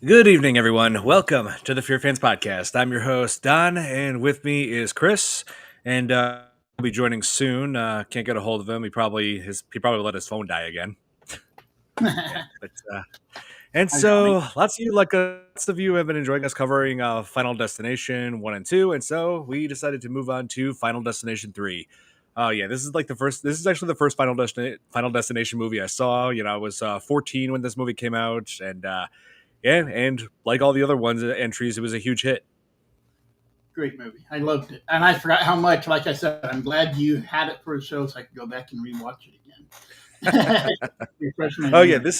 Good evening, everyone. Welcome to the FearFans podcast. I'm your host, Don, and with me is Chris, and he'll be joining soon. Can't get a hold of him. He probably let his phone die again. Yeah, but and Ironic. so lots of you have been enjoying us covering Final Destination 1 and 2, and so we decided to move on to Final Destination 3. Oh yeah, this is actually the first Final Destination movie I saw. I was 14 when this movie came out, and yeah, and like all the other ones entries, it was a huge hit. Great movie. I loved it. And I forgot how much, like I said, I'm glad you had it for a show so I could go back and rewatch it again. Refresh my Oh yeah, memory.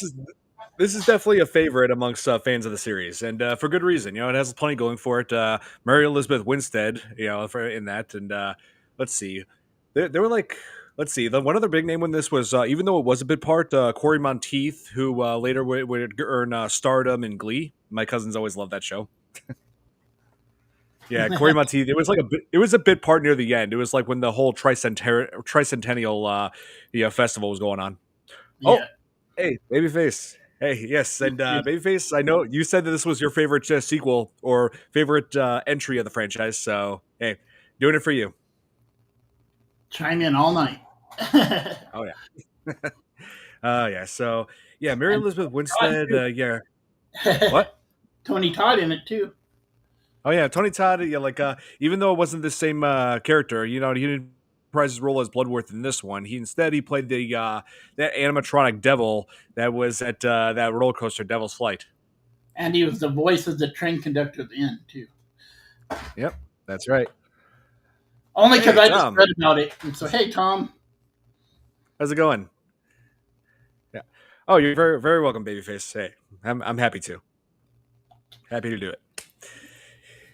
this is definitely a favorite amongst fans of the series, and for good reason. It has plenty going for it. Mary Elizabeth Winstead, in that, and let's see, there were like. Let's see. The one other big name when this was, even though it was a bit part, Corey Monteith, who later would earn stardom in Glee. My cousins always loved that show. Yeah, Corey Monteith. It was a bit part near the end. It was like when the whole tricentennial festival was going on. Yeah. Oh, hey, Babyface. Hey, yes, and Babyface. I know you said that this was your favorite sequel or favorite entry of the franchise. So hey, doing it for you. Chime in all night. Oh yeah. Yeah. So yeah, Mary And Elizabeth Todd, Winstead. too. Yeah. What? Tony Todd in it, too. Oh yeah, Tony Todd. Yeah, even though it wasn't the same character, he didn't prize his role as Bloodworth in this one. He played the that animatronic devil that was at that roller coaster, Devil's Flight. And he was the voice of the train conductor at the end, too. Yep, that's right. Only because Hey I just Tom, read about it. And so, hey, Tom. how's it going? Yeah. Oh, you're very very welcome, Babyface. Hey, I'm happy to do it.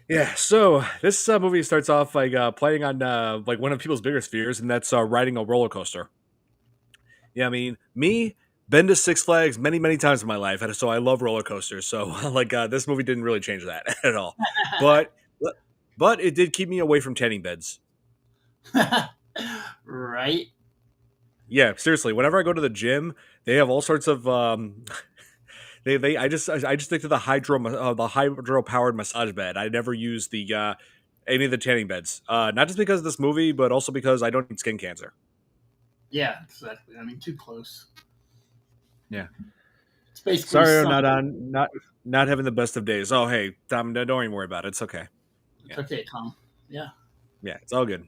Yeah, so this movie starts off like playing on like one of people's biggest fears, and that's riding a roller coaster. Yeah, I mean, been to Six Flags many, many times in my life, and so I love roller coasters. So, this movie didn't really change that at all. But, but it did keep me away from tanning beds. Right? Yeah, seriously. Whenever I go to the gym, they have all sorts of I just stick to the hydro powered massage bed. I never use the any of the tanning beds. Not just because of this movie, but also because I don't need skin cancer. Yeah, exactly. I mean, too close. Yeah. It's basically Sorry, I'm something. not having the best of days. Oh, hey, Tom, don't even worry about it. It's okay. It's Yeah, okay, Tom. Yeah. yeah, it's all good.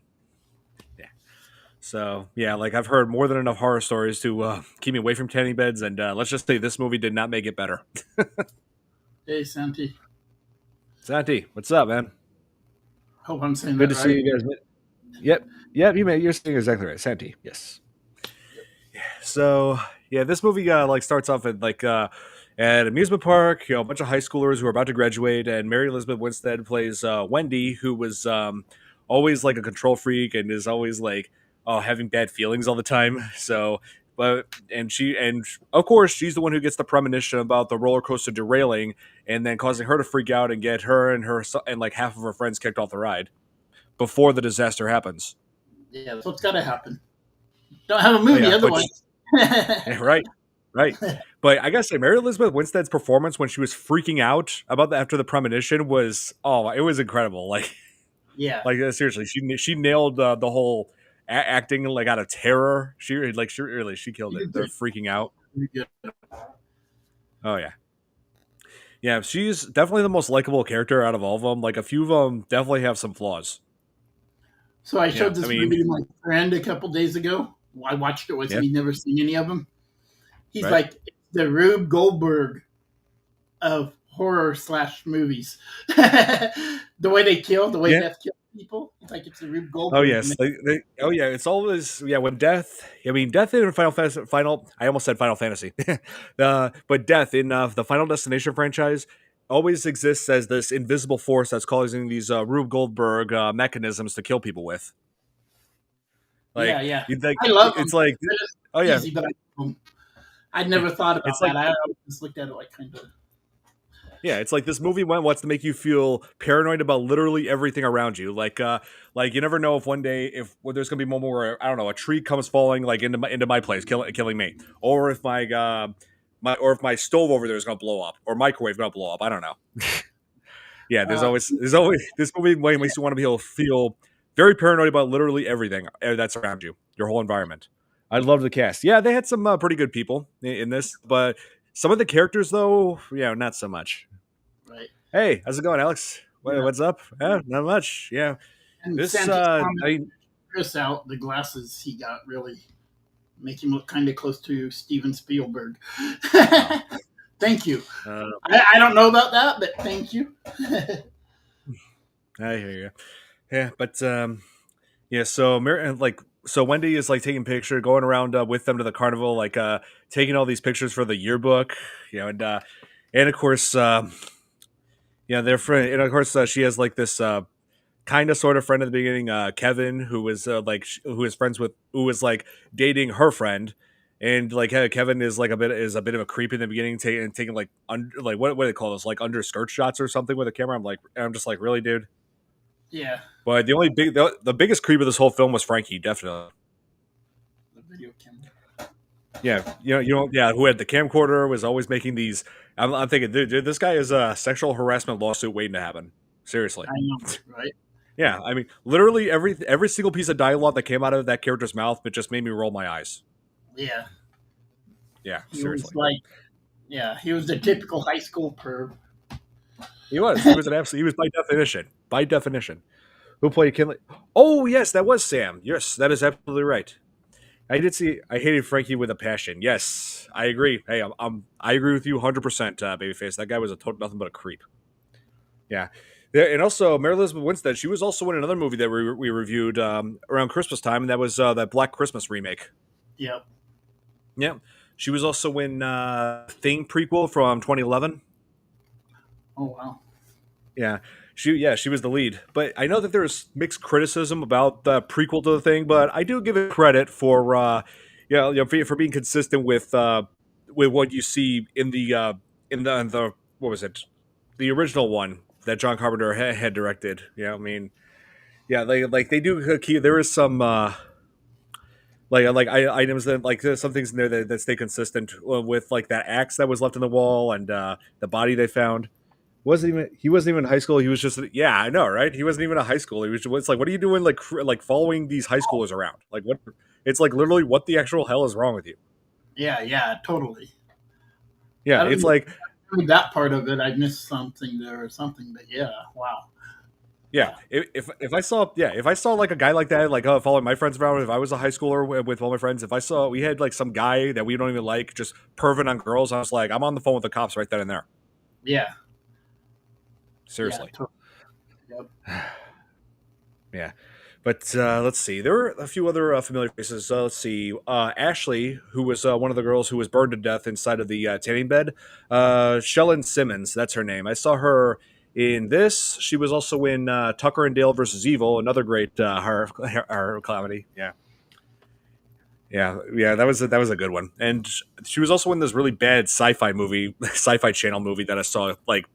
Yeah. So yeah, I've heard more than enough horror stories to keep me away from tanning beds, and let's just say this movie did not make it better. Hey, Santi. Santi, what's up, man? Hope I'm saying Good that to see right. you guys. Yep, you're saying exactly right, Santi. Yes. So yeah, this movie starts off at at an amusement park. A bunch of high schoolers who are about to graduate, and Mary Elizabeth Winstead plays Wendy, who was always like a control freak and is always having bad feelings all the time. So. And of course she's the one who gets the premonition about the roller coaster derailing and then causing her to freak out and get her and and like half of her friends kicked off the ride before the disaster happens. Yeah, that's what's got to happen. Don't have a Oh movie yeah, but otherwise. yeah, right, right. But I gotta say, Mary Elizabeth Winstead's performance when she was freaking out about after the premonition it was incredible. Yeah. Seriously, she nailed the whole acting out of terror. She killed You it. did The freaking out. pretty good. Oh yeah, yeah. She's definitely the most likable character out of all of them. Like a few of them definitely have some flaws. So I Yeah, showed I this mean, movie to my friend a couple days ago. I watched it with him. yeah, He'd never seen any of them. He's right. like, it's the Rube Goldberg of horror slash movies. The way they kill, the way Yeah. death kills people. It's like it's the Rube Oh Goldberg. yes. Oh yeah. It's always when death. I mean, death in Final Fantasy. I almost said Final Fantasy. But death in the Final Destination franchise always exists as this invisible force that's causing these Rube Goldberg mechanisms to kill people with. Yeah, Like yeah. you think I love them. it's like, They're just oh yeah, easy, but I'd never thought about it's like that. I just looked at it like kind of. yeah, it's like this movie wants to make you feel paranoid about literally everything around you. Like you never know if one day there's gonna be a moment where I don't know a tree comes falling into my place, killing me, or if if my stove over there is going to blow up or microwave going to blow up. I don't know. Yeah, there's Uh, always this movie makes you want to be able to feel very paranoid about literally everything that's around you, your whole environment. I love the cast. Yeah, they had some pretty good people in this, but some of the characters though, yeah, not so much. right. Hey, how's it going, Alex? Yeah. What's up? Not much. Yeah, And this Santa's comment, I Chris out the glasses he got really make him look kind of close to Steven Spielberg. Thank you. I don't know about that, but thank you. I hear you. Yeah, but yeah. So so Wendy is like taking picture, going around with them to the carnival, like taking all these pictures for the yearbook, and of course, yeah, their friend, and of course, she has like this kind of sort of friend at the beginning, Kevin, who was who is friends with, who was like dating her friend, and like Kevin is like a bit of a creep in the beginning, taking like like what do they call those, like under skirt shots or something with a camera. I'm just like, really, dude. Yeah. But the biggest creep of this whole film was Frankie, definitely. The video camera. Yeah, yeah, who had the camcorder, was always making these. I'm thinking, dude, this guy is a sexual harassment lawsuit waiting to happen. Seriously. I know, right? Yeah, I mean, literally every single piece of dialogue that came out of that character's mouth, it just made me roll my eyes. Yeah. Yeah, He seriously. was like, yeah, he was the typical high school perv. He was. He was an absolute. He was by definition. By definition. Who played Kinley? Oh yes, that was Sam. Yes, that is absolutely right. I did see. I hated Frankie with a passion. Yes, I agree. Hey, I agree with you 100%, babyface. That guy was nothing but a creep. Yeah. Yeah, and also Mary Elizabeth Winstead. She was also in another movie that we reviewed around Christmas time, and that was that Black Christmas remake. Yep. Yeah, she was also in Thing prequel from 2011. Oh wow. Yeah, she was the lead. But I know that there's mixed criticism about the prequel to the Thing, but I do give it credit for for being consistent with what you see in the what was it, the original one that John Carpenter had directed. I mean, yeah, they do key. There is some items that, like, there's some things in there that stay consistent with, like that axe that was left in the wall, and the body they found. He wasn't even in high school. He was just, yeah, I know, right? He wasn't even a high school. He was just, it's like, what are you doing, like following these high schoolers around? Like, what? It's like, literally, what the actual hell is wrong with you? Yeah, totally. Yeah, it's like, that part of it, I missed something there or something, but yeah, wow. yeah, if I saw like a guy like that, like following my friends around, if I was a high schooler with all my friends, if I saw we had like some guy that we don't even like just perving on girls, I was like, I'm on the phone with the cops right then and there. Yeah. Seriously. Yeah. Yep. Yeah. But let's see. There were a few other familiar faces. Let's see. Ashley, who was one of the girls who was burned to death inside of the tanning bed. Shellen Simmons, that's her name. I saw her in this. She was also in Tucker and Dale versus Evil, another great horror comedy. Yeah. Yeah, that was a good one. And she was also in this really bad sci-fi channel movie that I saw like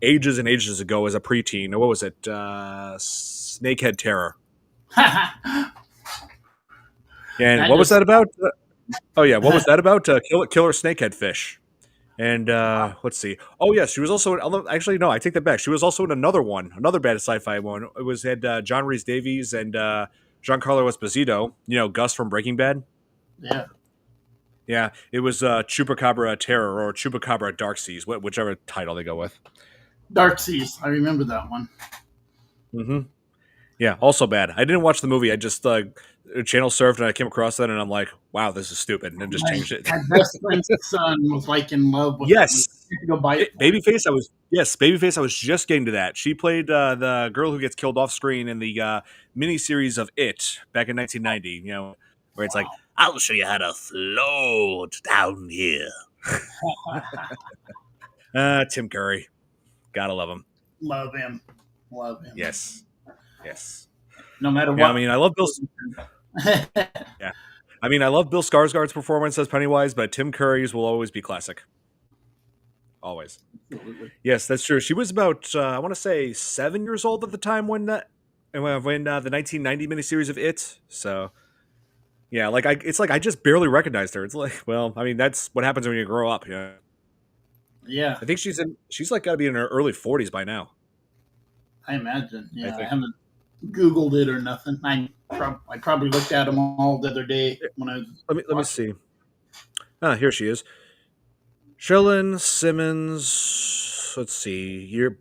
ages and ages ago as a preteen. What was it? Snakehead Terror. And what was that about? Oh yeah, what was that about? Killer snakehead fish. And let's see. Oh yeah, she was also actually no, I take that back. She was also in another bad sci-fi one. It was had John Rhys Davies and Giancarlo Esposito. Gus from Breaking Bad. Yeah. Yeah, it was Chupacabra Terror or Chupacabra Dark Seas, whichever title they go with. Dark Seas. I remember that one. Mm-hmm. Yeah, also bad. I didn't watch the movie. I just channel surfed and I came across that and I'm like, wow, this is stupid, and then just changed it. My best friend's son was like in love with yes. Babyface. Babyface. I was just getting to that. She played the girl who gets killed off screen in the miniseries of It back in 1990. Where it's like, I'll show you how to float down here. Tim Curry, gotta love him. Love him. Yes. No matter what. I mean, I love Bill. Yeah. I mean, I love Bill Skarsgård's performance as Pennywise, but Tim Curry's will always be classic. Always. Absolutely. Yes, that's true. She was about, I want to say, 7 years old at the time when the 1990 miniseries of It. So, Yeah, like it's like I just barely recognized her. It's like, well, I mean, that's what happens when you grow up. Yeah, Yeah, I think she's like got to be in her early 40s by now. I imagine. I Yeah, I think. haven't Googled it or nothing. I probably looked at them all the other day when I was Let me watching. see. Ah, here she is. Shellen Simmons. Let's see. Year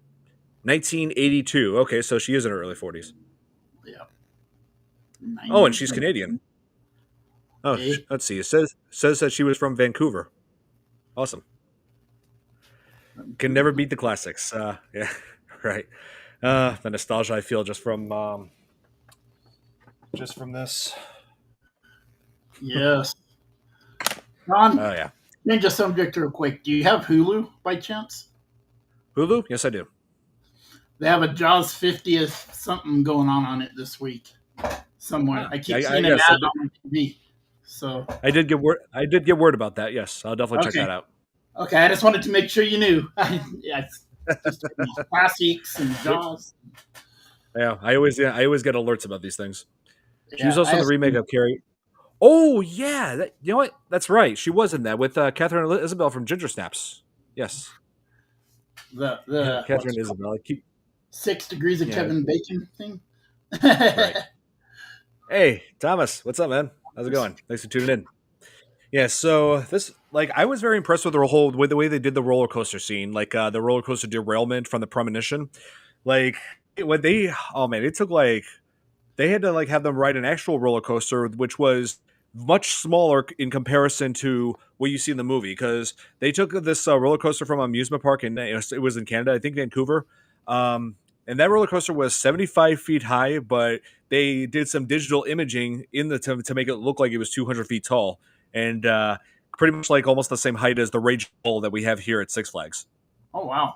1982. Okay, so she is in her early 40s. Yeah, Oh, and she's Canadian. 90s. Oh, Eh? let's see. It says that she was from Vancouver. Awesome. Can never beat the classics. Yeah, right. The nostalgia I feel just from this. Yes. Ron, Oh yeah, change the subject real quick. Do you have Hulu by chance? Hulu. Yes, I do. They have a Jaws 50th something going on it this week somewhere. Ah, I yeah, keep seeing an yes, ad on TV. So I did get word. I did get word about that. Yes, I'll definitely check that okay, out. okay. I just wanted to make sure you knew. Yeah, it's just classics and Yep. Jaws. Yeah, I always get alerts about these things. She was Yeah, also in the remake of Carrie. Oh yeah, you know what? That's right. She was in that with Catherine Isabel from Ginger Snaps. Yes, the Catherine what's it called? Isabel. 6 degrees of Yeah, Kevin Bacon thing. right. Hey, Thomas, what's up, man? How's it going? Thanks for tuning in. Yeah, so this like I was very impressed with the way they did the roller coaster scene, like the roller coaster derailment from the premonition. Like when they oh man, it took like they had to like have them ride an actual roller coaster, which was much smaller in comparison to what you see in the movie. Because they took this roller coaster from an amusement park, and it was in Canada, I think Vancouver. And that roller coaster was 75 feet high, but they did some digital imaging in the to make it look like it was 200 feet tall, and pretty much like almost the same height as the Raging Bull that we have here at Six Flags. Oh wow.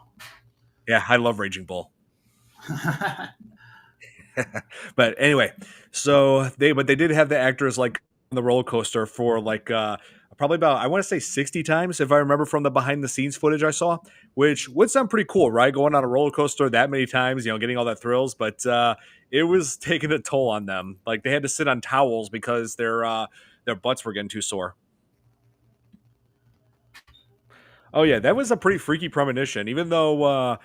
Yeah, I love Raging Bull. But anyway, but they did have the actors like on the roller coaster for like probably about I want to say 60 times if I remember from the behind the scenes footage I saw, which would sound pretty cool, right? Going on a roller coaster that many times, getting all that thrills, but it was taking a toll on them. Like they had to sit on towels because their butts were getting too sore. Oh yeah, that was a pretty freaky premonition. Even though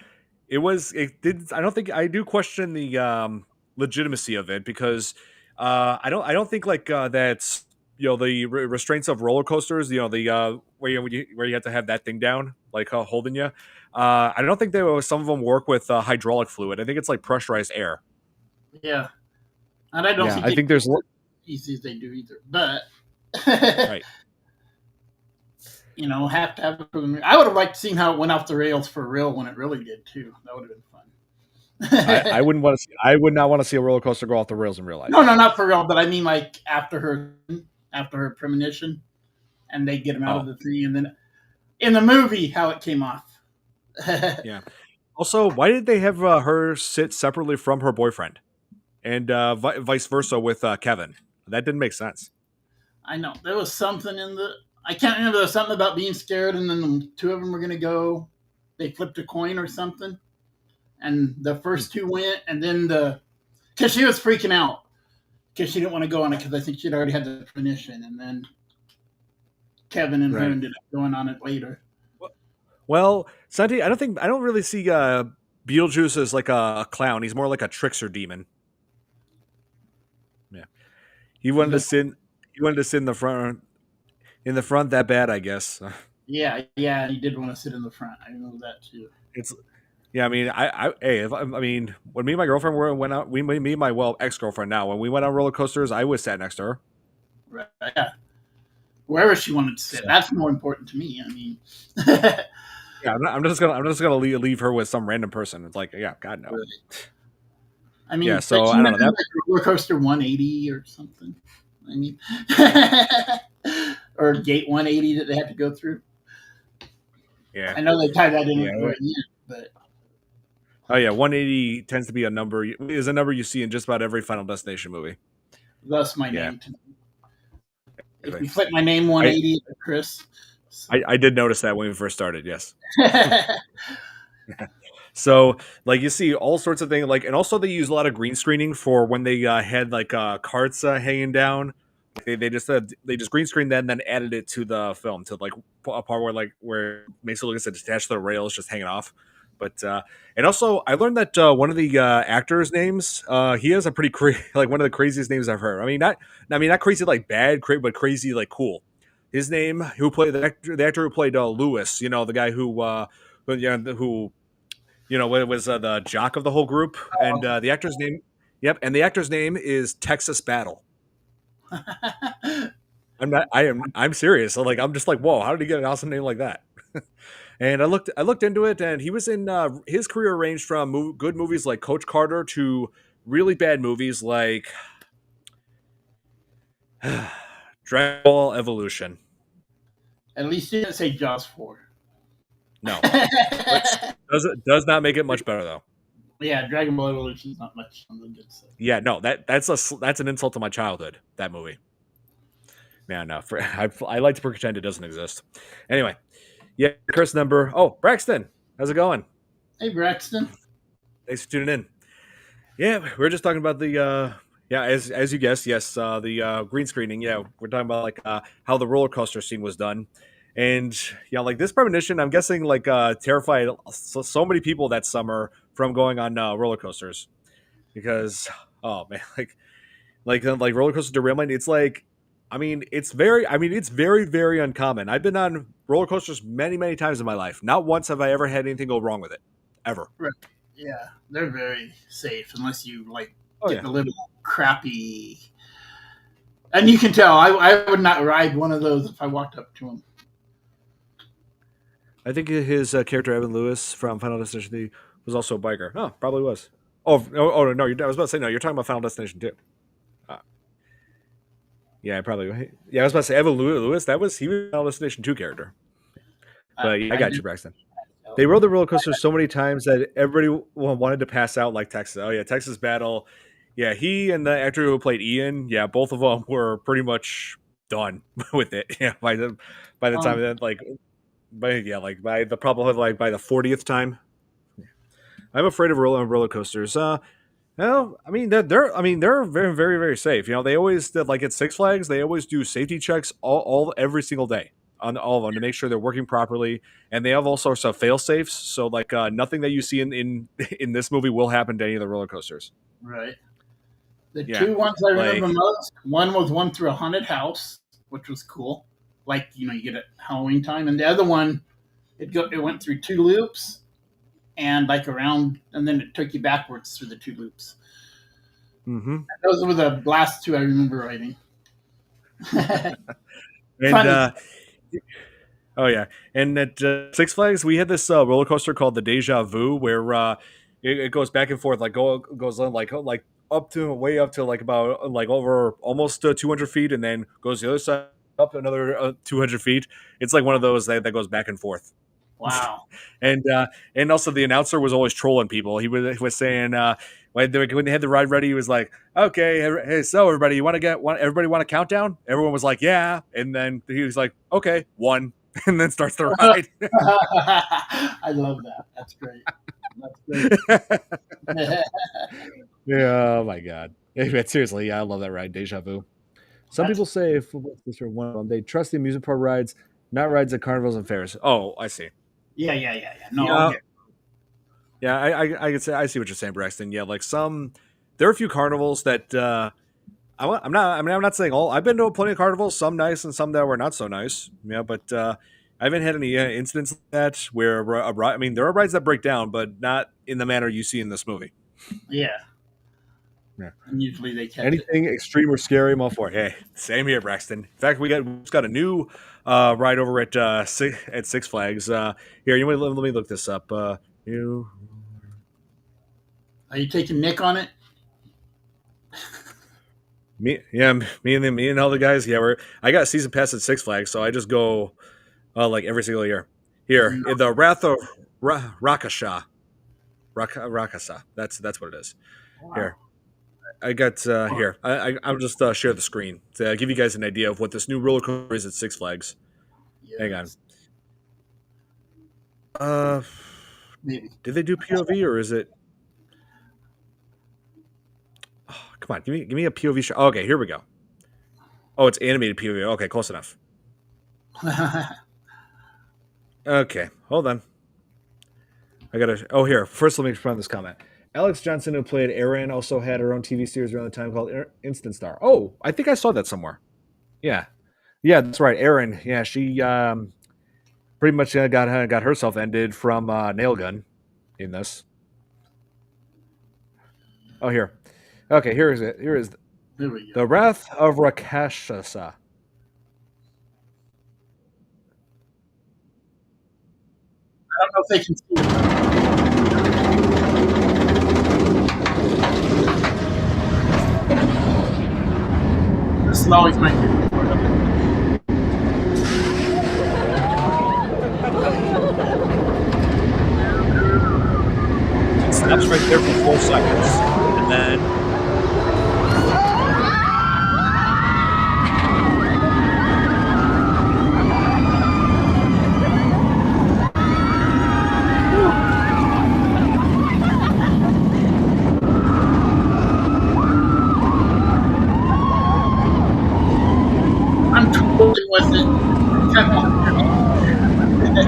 it did. I don't think I do question the legitimacy of it because I don't think like that's the restraints of roller coasters. The where you have to have that thing down like holding you. I don't think some of them work with hydraulic fluid. I think it's like pressurized air. Yeah, and I don't Yeah, think I they think there's easy as they do either. But right. have to have it. I would have liked to seen how it went off the rails for real when it really did too. That would have been I fun. wouldn't want to see. I would not want to see a roller coaster go off the rails in real life. No, no, not for real. But I mean, like after her premonition, and they get him out of Oh the thing, and then in the movie how it came off. yeah. Also, why did they have her sit separately from her boyfriend, and vice versa with Kevin? That didn't make sense. I know there was something in the. I can't remember. There was something about being scared, and then the two of them were going to go. They flipped a coin or something, and the first two went, and then because she was freaking out because she didn't want to go on it because I think she'd already had the premonition, and then Kevin and her Right. ended up going on it later. Well, Santi, I don't really see Beetlejuice as like a clown. He's more like a trickster demon. Yeah, he wanted to Even sit. He wanted to sit in the front that bad, I guess. yeah, he did want to sit in the front. I know that too. It's yeah. I mean, hey, I mean, when me and my girlfriend went out, me and my ex girlfriend now, when we went on roller coasters, I was sat next to her. Right. Yeah. Wherever she wanted to sit. So, That's more important to me. I mean, yeah, I'm just gonna leave her with some random person. It's like, yeah, God no. I Yeah, mean, but so she I don't went know in that. like roller coaster 180 or something. I mean, or gate 180 that they had to go through. Yeah, I know they tied that in yeah. with the end, but Oh yeah, 180 tends to be a number you see in just about every Final Destination movie. thus my Yeah, name. If you flip my name I 180, Chris. So. I did notice that when we first started. Yes. So like you see all sorts of things like, and also they use a lot of green screening for when they had like carts hanging down. They just green screened that and then added it to the film to like a part where it makes it look as if it's attached to the rails just hanging off. But and also I learned that one of the actors' names he has a pretty like one of the craziest names I've heard. I mean not crazy like bad, but crazy like cool. His name, who played the actor who played Lewis, you know, the guy who was the jock of the whole group, and the actor's name, yep, and the actor's name is Texas Battle. I'm serious. So like I'm just like, whoa, how did he get an awesome name like that? And I looked into it, and he was in his career ranged from good movies like Coach Carter to really bad movies like Dragon Ball Evolution. At least you didn't say Jaws 4. No, does not make it much better though. Yeah, Dragon Ball Evolution is not much on the good side. Yeah, no, that's an insult to my childhood. That movie. Yeah, no, I like to pretend it doesn't exist. Anyway, yeah, curse number. Oh, Braxton, how's it going? Hey, Braxton. Thanks for tuning in. Yeah, we're just talking about the yeah, as you guessed, yes, the green screening. Yeah, we're talking about like how the roller coaster scene was done, and yeah, like this premonition, I'm guessing like terrified so many people that summer from going on roller coasters because oh man, like roller coaster derailment. It's like, it's very uncommon. I've been on roller coasters many times in my life. Not once have I ever had anything go wrong with it, ever. Right. Yeah, they're very safe unless you like Oh get yeah. the little crappy. And you can tell I would not ride one of those if I walked up to him. I think his character Evan Lewis from Final Destination 3 was also a biker. Oh, probably was. Oh no! I was about to say no. You're talking about Final Destination 2. Uh, yeah, probably. Yeah, I was about to say Evan Lewis. He was a Final Destination 2 character. But yeah, I got you, Braxton. They rode the roller coaster so many times that everybody wanted to pass out like Texas. Oh yeah, Texas Battle. Yeah, he and the actor who played Ian. Yeah, both of them were pretty much done with it. Yeah, by the time that by the probably like by the 40th time. I'm afraid of roller coasters. Well, they're very safe. You know, they always like at Six Flags, they always do safety checks all every single day on all of them to make sure they're working properly, and they have all sorts of fail safes. So like nothing that you see in in this movie will happen to any of the roller coasters. Right. The Yeah, two ones I like remember most, one was one through a haunted house, which was cool. Like, you get it Halloween time. And the other one, it went through two loops and like around, and then it took you backwards through the two loops. mm-hmm. Those were the last two I remember writing. And oh yeah, and at Six Flags we had this roller coaster called the Deja Vu, where it goes back and forth, like goes on like up to way up to like about like over almost 200 feet, and then goes the other side up another 200 feet. It's like one of those that goes back and forth. Wow. And also the announcer was always trolling people. He was saying when they had the ride ready, he was like, "Okay, hey, so everybody, everybody want a countdown?" Everyone was like, "Yeah," and then he was like, "Okay, 1," and then starts the ride. I love that. That's great. That's great. Yeah, oh my god. But seriously, yeah, I love that ride, Deja Vu. Some people say if this were one of them, they trust the amusement park rides, not rides at carnivals and fairs. Oh, I see. Yeah. No, Yeah, okay. yeah, I could say I see what you're saying, Braxton. Yeah, like there are a few carnivals that I'm not. I mean, I'm not saying all. I've been to plenty of carnivals, some nice and some that were not so nice. Yeah, but I haven't had any incidents like that where there are rides that break down, but not in the manner you see in this movie. Yeah. Yeah. And usually they catch Anything extreme or scary, I'm all for it. Hey, same here, Braxton. In fact, we just got a new ride over at Six Flags. Here, let me look this up. You. Are you taking Nick on it? Me and all the guys. Yeah, I got a season pass at Six Flags, so I just go like every single year. Here, in the Wrath of Rakasha. Rakasa. That's what it is. Wow. Here, I got here. I'll just share the screen to give you guys an idea of what this new roller coaster is at Six Flags. Yes. Hang on. Maybe. Did they do POV or is it? Oh, come on, give me a POV shot. Oh, okay, here we go. Oh, it's animated POV. Okay, close enough. Okay, hold on. I gotta. Oh, here. First, let me find this comment. Alex Johnson, who played Erin, also had her own TV series around the time called Instant Star. Oh, I think I saw that somewhere. Yeah, yeah, that's right. Erin. Yeah, she pretty much got herself ended from nail gun in this. Oh, here. Okay, here is it. Here is There we go. the Wrath of Rakshasa. I don't know if they can see it. This is always my favorite part of it. It stops right there for 4 seconds, and then I'm totally with it. Come on. yeah.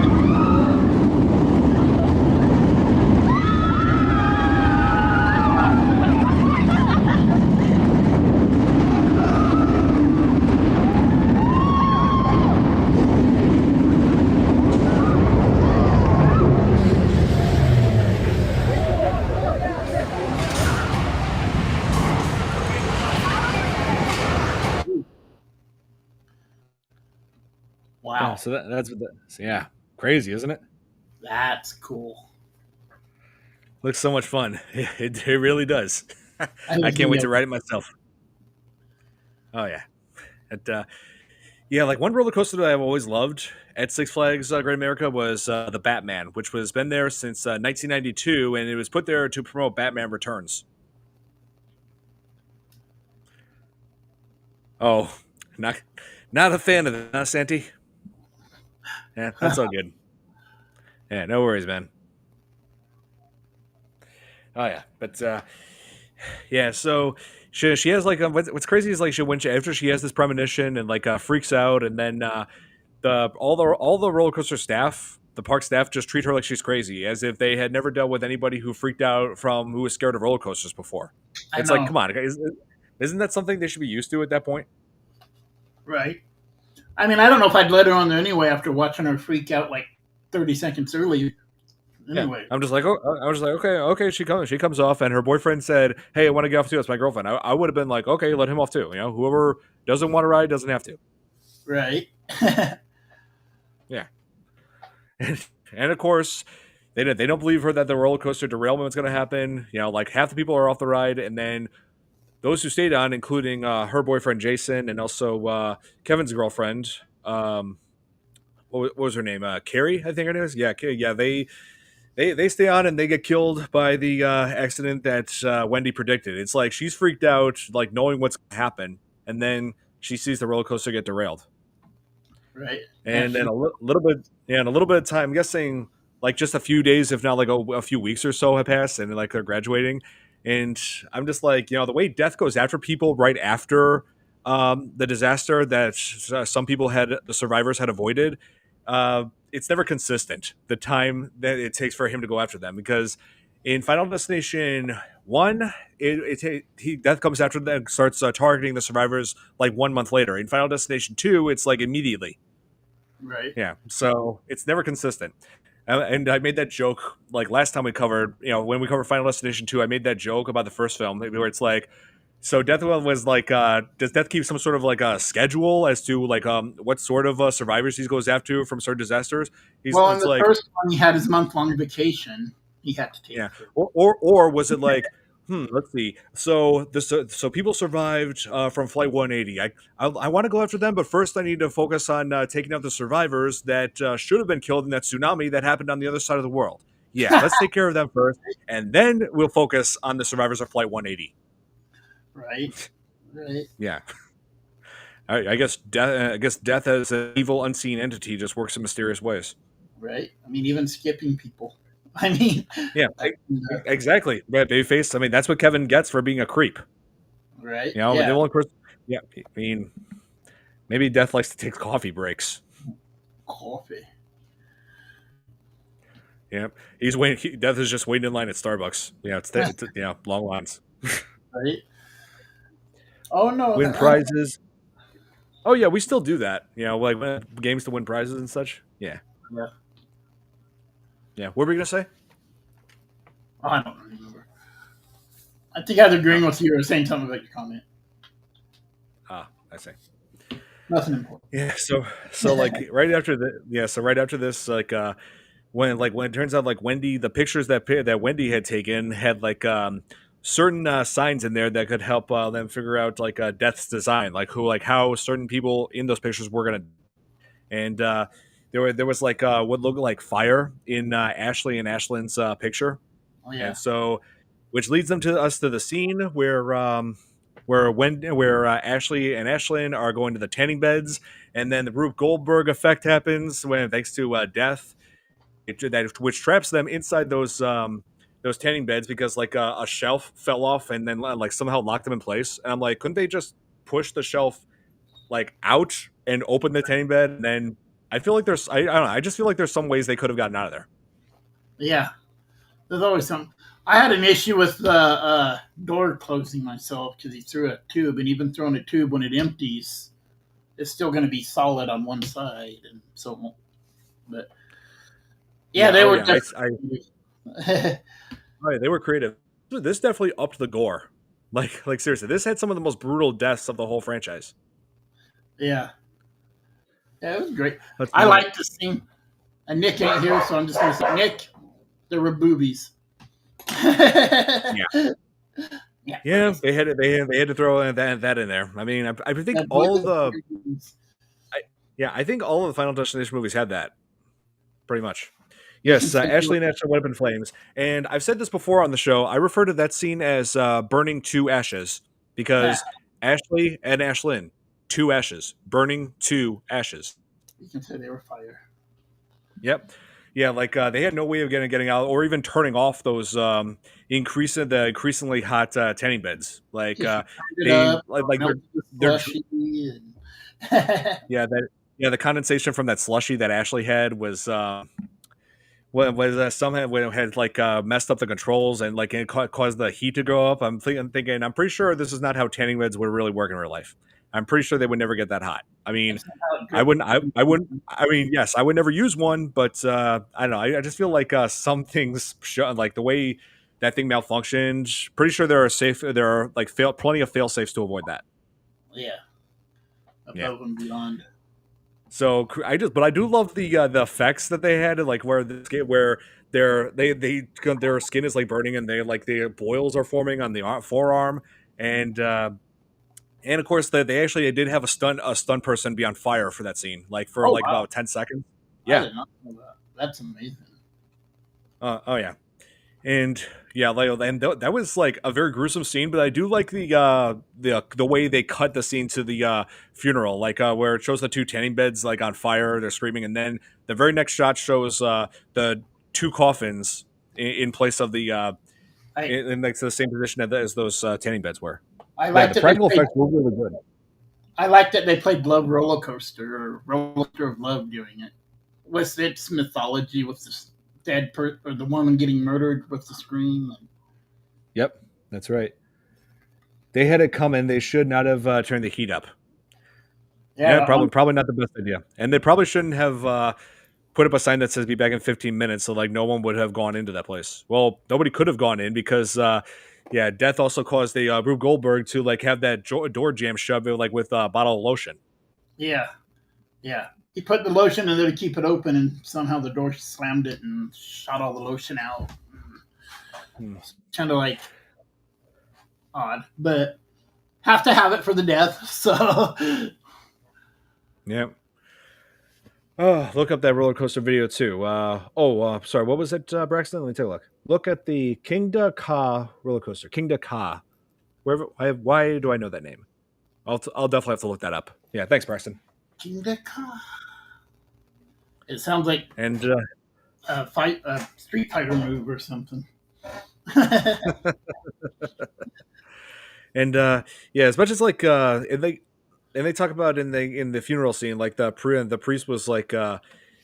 Wow, So that's what so yeah, crazy, isn't it? that's cool. Looks so much fun. It really does. I I didn't can't see wait that. to ride it myself. Oh yeah. It, yeah, like one roller coaster that I've always loved at Six Flags Great America was the Batman, which was been there since 1992, and it was put there to promote Batman Returns. Oh, not not a fan of that, huh, Santi? Yeah, that's all good. Yeah, no worries, man. Oh yeah, but yeah, so she has like what's crazy is like after she has this premonition and like freaks out, and then all the roller coaster staff, the park staff, just treat her like she's crazy, as if they had never dealt with anybody who freaked out from who was scared of roller coasters before. I It's like, know, come on, isn't that something they should be used to at that point? right? I mean, I don't know if I'd let her on there anyway after watching her freak out like 30 seconds early. Yeah, Anyway, I'm just like, oh, I was just like, okay, okay, she comes off, and her boyfriend said, hey, I want to get off too. That's my girlfriend. I would have been like, okay, let him off too. Whoever doesn't want to ride doesn't have to. right? Yeah, and of course, they don't believe her that the roller coaster derailment is going to happen. Like half the people are off the ride, and then those who stayed on, including her boyfriend Jason and also Kevin's girlfriend. What was her name? Carrie, I think her name is. Yeah, yeah. They stay on and they get killed by the accident that Wendy predicted. It's like she's freaked out, like knowing what's going to happen, and then she sees the roller coaster get derailed. Right. Yeah, And then little bit, yeah, in a little bit of time, I'm guessing like just a few days, if not like a few weeks or so, have passed, and like they're graduating. And I'm just like, the way death goes after people right after the disaster that some people had, the survivors had avoided. It's never consistent, the time that it takes for him to go after them, because in Final Destination 1, death comes after them, starts targeting the survivors like 1 month later. In Final Destination 2, it's like immediately. right. Yeah, so it's never consistent. And I made that joke like last time we covered, when we covered Final Destination 2, I made that joke about the first film where it's like, so Death was like, does Death keep some sort of like a schedule as to like what sort of survivors he goes after from certain disasters? Well, in It's the like, first one, he had his month-long vacation he had to take. yeah, or was it like, let's see. So so people survived from Flight 180. I want to go after them, but first I need to focus on taking out the survivors that should have been killed in that tsunami that happened on the other side of the world. Yeah, let's take care of them first, and then we'll focus on the survivors of Flight 180. Right. Right. Yeah, I guess death. I guess death as an evil, unseen entity just works in mysterious ways. Right. I mean, even skipping people. I mean, Yeah, exactly. But Babyface. I mean, that's what Kevin gets for being a creep. right. The Yeah. only person. Yeah, I mean, Maybe Death likes to take coffee breaks. Coffee. Yeah, he's waiting. Death is just waiting in line at Starbucks. Yeah, it's long lines. Right? Oh no. Win prizes. Oh yeah, we still do that. Like games to win prizes and such. Yeah. Yeah. Yeah. What were we gonna say? Oh, I don't remember. I think I was agreeing with you or saying something about your comment. I see. Nothing important. Yeah. So like right after this, like when it turns out like Wendy, the pictures that Wendy had taken had like certain signs in there that could help them figure out like Death's design, like how certain people in those pictures were gonna, and there was like what looked like fire in Ashley and Ashlyn's picture. Oh yeah. And so, which leads them to the scene where Ashley and Ashlyn are going to the tanning beds, and then the Rube Goldberg effect happens when thanks to Death, which traps them inside those tanning beds because like a shelf fell off and then like somehow locked them in place. And I'm like, couldn't they just push the shelf like out and open the tanning bed? And then I feel like I don't know. I just feel like there's some ways they could have gotten out of there. Yeah. There's always some. I had an issue with the door closing myself because he threw a tube, and even throwing a tube when it empties, it's still going to be solid on one side, and so it won't. But yeah, they were. They were creative. This definitely upped the gore. Like seriously, this had some of the most brutal deaths of the whole franchise. Yeah, it was great. I like the scene. And Nick ain't here, so I'm just going to say, Nick, there were boobies. Yeah. Yeah, they had to throw that in there. I mean, I think I think all of the Final Destination movies had that, pretty much. Yes, Ashley and Ashlyn went up in flames, and I've said this before on the show. I refer to that scene as burning to ashes because Ashley and Ashlyn, 2 ashes, burning 2 ashes. You can say they were fire. Yep. Yeah, like they had no way of getting out or even turning off those increasingly hot tanning beds. Like they're the condensation from that slushy that Ashley had was somehow had like messed up the controls and like it caused the heat to go up. I'm thinking I'm pretty sure this is not how tanning beds would really work in real life. I'm pretty sure they would never get that hot. I mean, I wouldn't. I mean, yes, I would never use one, but I don't know. I just feel like some things, like the way that thing malfunctioned. Pretty sure there are like plenty of fail safes to avoid that. Yeah, above and beyond. So I do love the effects that they had, like where their skin is like burning and the boils are forming on the forearm, and of course they actually did have a stunt person be on fire for that scene, like for about 10 seconds. Yeah, I did not know that. That's amazing. Oh yeah, and yeah, and that was like a very gruesome scene, but I do like the way they cut the scene to the funeral, like where it shows the 2 tanning beds like on fire, they're screaming, and then the very next shot shows the 2 coffins in place of the in like the same position as those tanning beds were. I like the practical effects were really good. I like that they played Love Roller Coaster or Roller Coaster of Love doing it. With its mythology, with this dead or the woman getting murdered with the scream. Yep, that's right. They had it coming. They should not have turned the heat up. Yeah, probably not the best idea. And they probably shouldn't have put up a sign that says "Be back in 15 minutes," so like no one would have gone into that place. Well, nobody could have gone in because Death also caused the Rube Goldberg to like have that door jam shut like with a bottle of lotion. Yeah. He put the lotion in there to keep it open, and somehow the door slammed it and shot all the lotion out. Kind of like odd, but have to have it for the death. So yeah. Oh, look up that roller coaster video too. Sorry, what was it, Braxton? Let me take a look. Look at the Kingda Ka roller coaster. Kingda Ka. Why do I know that name? I'll definitely have to look that up. Yeah, thanks, Braxton. Kingda Ka. It sounds like a Street Fighter move or something. And as much as like and they talk about in the funeral scene, like the priest was like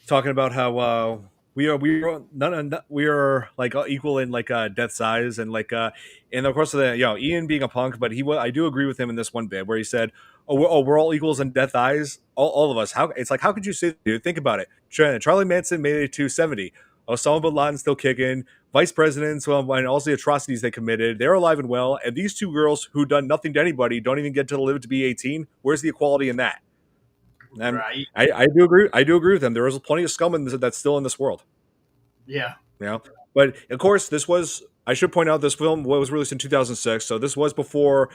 talking about how we are like equal in like death size and like and of course Ian being a punk, but I do agree with him in this one bit where he said, we're all equals in death eyes, all of us. How it's like how could you say that, dude? Think about it. Charlie Manson made it to 70. Osama bin Laden's still kicking. Vice presidents, well, and all the atrocities they committed, they're alive and well. And these two girls who done nothing to anybody don't even get to live to be 18. Where's the equality in that? And Right. I do agree. I do agree with them. There is plenty of scum that's still in this world. Yeah. You know, but of course, this was. I should point out this film was released in 2006, so this was before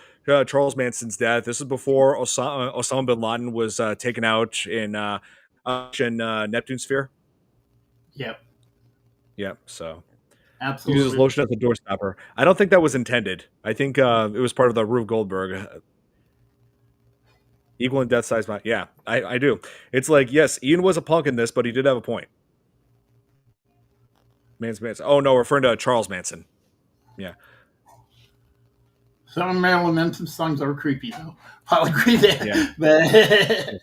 Charles Manson's death. This is before Osama bin Laden was taken out in Neptune sphere. Yep. Yeah, so he uses Absolutely. lotion as a door stopper. I don't think that was intended. I think it was part of the Rube Goldberg equal in death size. Yeah, I do. It's like yes, Ian was a punk in this, but he did have a point. Manson. Oh no, referring to Charles Manson. Yeah. Some of Marilyn Manson's songs are creepy, though. I'll agree there. Yeah. But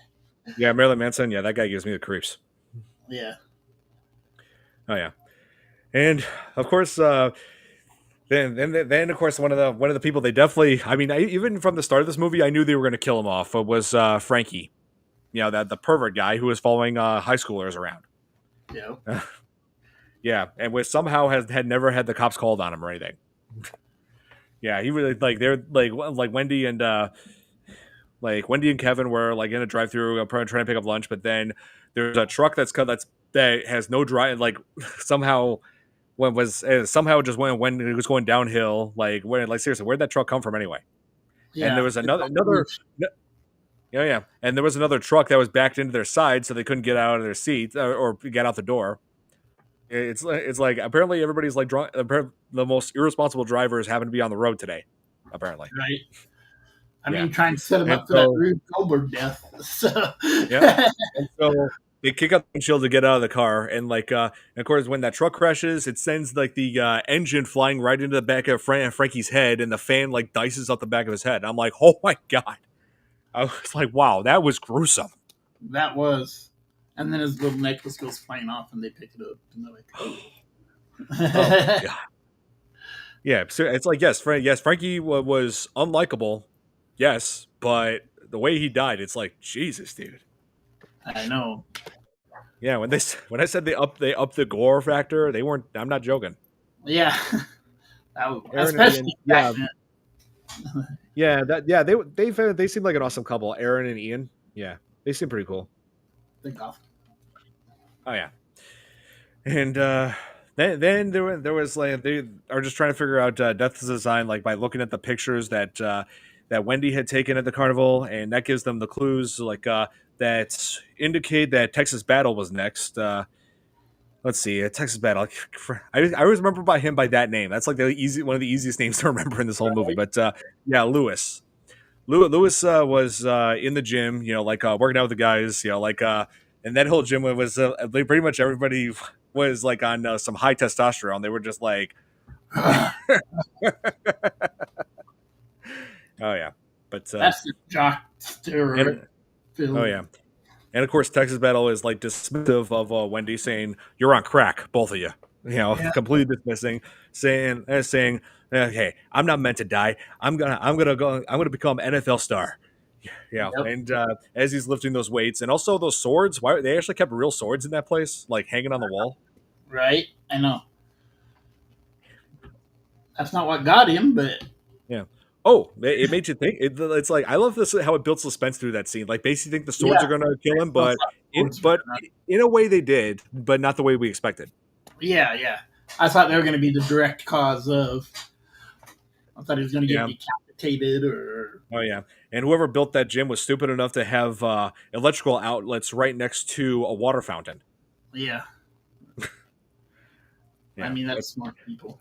Yeah, Marilyn Manson. Yeah, that guy gives me the creeps. yeah. Oh yeah, and of course, then of course one of the people they definitely. I mean, even from the start of this movie, I knew they were going to kill him off. It was Frankie. You know that the pervert guy who was following high schoolers around. Yeah. Yeah, and was somehow had never had the cops called on him or anything. Yeah, he really like they're like Wendy and Kevin were like in a drive-through trying to pick up lunch, but then there's a truck that has no drive. Like somehow when was somehow just when it was going downhill. Like seriously, where'd that truck come from anyway? And there Yeah. was yeah, and there was another truck that was backed into their side, so they couldn't get out of their seats or get out the door. It's like apparently everybody's like the most irresponsible drivers happen to be on the road today. Apparently, Right. I yeah. mean, trying to set him And up for that so Rube Goldberg death. So, yeah. And so they kick up the windshield to get out of the car, and and of course, when that truck crashes, it sends like the engine flying right into the back of Frankie's head, and the fan like dices up the back of his head. I'm like, oh my god! I was like, wow, that was gruesome. that was. And then his little necklace goes flying off, and they pick it up, and they're like, "Oh." Oh my god! Yeah, so it's like yes, Frankie was unlikable, yes, but the way he died, it's like Jesus, dude. I know. Yeah, when I said they up the gore factor, they weren't. I'm not joking. Yeah. Aaron and Ian, Especially back then. they seem like an awesome couple. Aaron and Ian, yeah, they seem pretty cool. The goth. Oh yeah, and then there was like they are just trying to figure out Death's design like by looking at the pictures that Wendy had taken at the carnival, and that gives them the clues that indicate that Texas Battle was next. Let's see, Texas Battle. I always remember by him by that name. That's like one of the easiest names to remember in this whole movie. But yeah, Lewis. Lewis was in the gym, like working out with the guys, and that whole gym was pretty much everybody was like on some high testosterone. They were just like, oh yeah, but That's the jock steroid film. oh yeah, and of course Texas Battle is like dismissive of Wendy, saying you're on crack, both of you. Yeah. Completely dismissing, saying, "Hey, I'm not meant to die. I'm gonna become NFL star." Yeah, Yep. and as he's lifting those weights, and also those swords, why they actually kept real swords in that place, like hanging on the wall. Right. I know. That's not what got him, but Yeah. Oh, it made you think. It's like I love this how it built suspense through that scene. Like basically think the swords yeah. are gonna kill him, but Swords were but not- in a way they did, but not the way we expected. Yeah. I thought they were going to be the direct cause of. I thought he was going to get Yeah. decapitated or. Oh yeah, and whoever built that gym was stupid enough to have electrical outlets right next to a water fountain. Yeah. Yeah. I mean, that's smart people.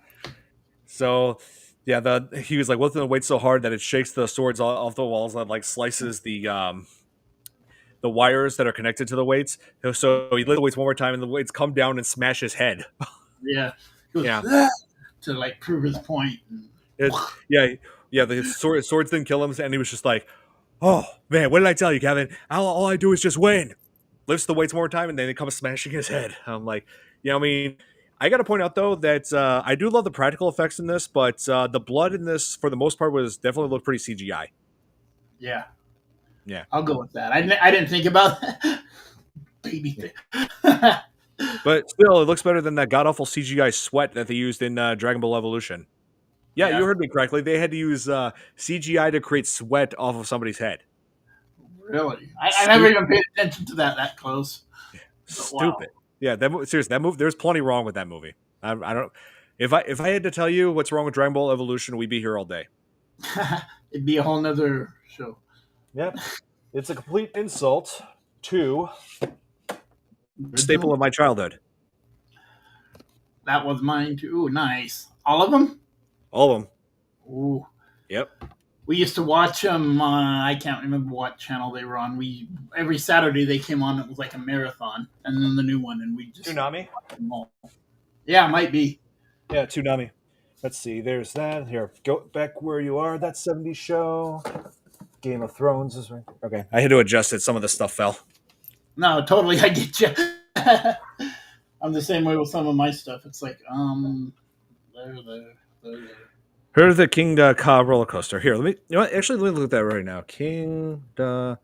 So, yeah, he was like lifting the weight so hard that it shakes the swords off the walls and like slices the wires that are connected to the weights. So he lifts the weights one more time, and the weights come down and smash his head. Yeah. He goes, Yeah. "Ah," to like prove his point. Yeah. The swords didn't kill him, and he was just like, Oh man, what did I tell you, Kevin? All I do is just win. Lifts the weights more time, and then they come smashing his head. I'm like, I mean, I got to point out though that I do love the practical effects in this, but the blood in this, for the most part, was definitely looked pretty CGI. Yeah, Yeah, I'll go with that. I didn't think about baby yeah. thing. But still, it looks better than that god awful CGI sweat that they used in Dragon Ball Evolution. Yeah, you Yeah, heard me correctly. They had to use CGI to create sweat off of somebody's head. really. I never Stupid. even paid attention to that close. But Stupid. wow. Yeah, seriously, that movie. There's plenty wrong with that movie. I don't. If I had to tell you what's wrong with Dragon Ball Evolution, we'd be here all day. It'd be a whole nother show. Yep, it's a complete insult to staple Original? of my childhood. That was mine too. Ooh, nice. All of them? All of them. Ooh. Yep. We used to watch them. I can't remember what channel they were on. We every Saturday they came on. It was like a marathon, and then the new one, and we just Toonami. watched them all. Yeah, it might be. Yeah, Toonami. Let's see. There's that. Here, go back where you are. That '70s show. Game of Thrones is right. Okay, I had to adjust it. Some of the stuff fell. No, totally. I get you. I'm the same way with some of my stuff. It's like, there. Heard of the King Da Ka roller coaster? Here, let me. You know what? Actually, let me look at that right now. King Da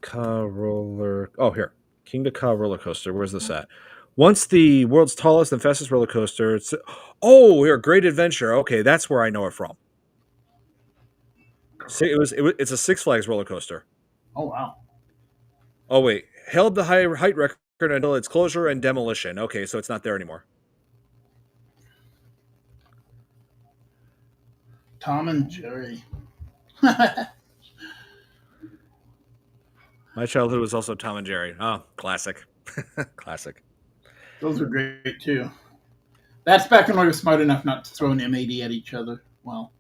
Ka roller. Oh, here. King Da Ka roller coaster. Where's this at? Once the world's tallest and fastest roller coaster. Oh, here, Great Adventure. Okay, that's where I know it from. It's a Six Flags roller coaster. Oh wow. Oh wait, held the height record until its closure and demolition. Okay, so it's not there anymore. Tom and Jerry. My childhood was also Tom and Jerry. Oh, classic, classic. Those are great too. That's back when we were smart enough not to throw an M80 at each other. Well,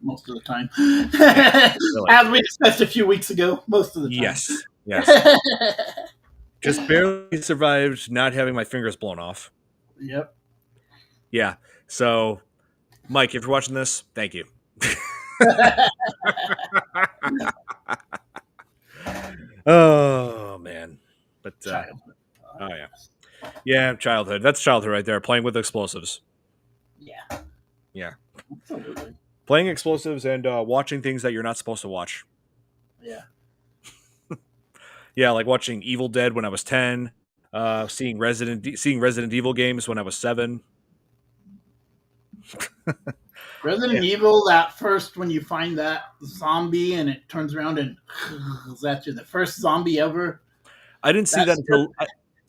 most of the time. Really. As we discussed a few weeks ago, most of the time. Yes. Just barely survived not having my fingers blown off. Yep. Yeah. So, Mike, if you're watching this, thank you. Oh man. But Childhood. oh yeah, childhood. That's childhood right there. Playing with explosives. Yeah. Yeah. Absolutely. Playing explosives and watching things that you're not supposed to watch. Yeah. Yeah, like watching Evil Dead when I was 10, seeing Resident Evil games when I was 7. Resident Evil, that first when you find that zombie and it turns around and that's the first zombie ever. I didn't see that until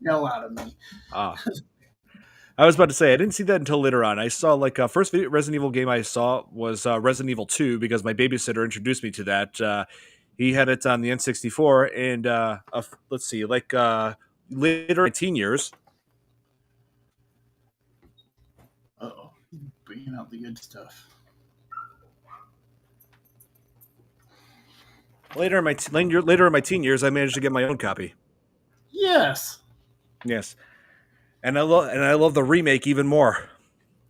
hell out of me. I was about to say I didn't see that until later on. I saw first Resident Evil game I saw was Resident Evil 2 because my babysitter introduced me to that. He had it on the N64, and let's see, later in my teen years. Uh-oh. Bringing out the good stuff. Later in my teen years, I managed to get my own copy. Yes. Yes, and I love the remake even more.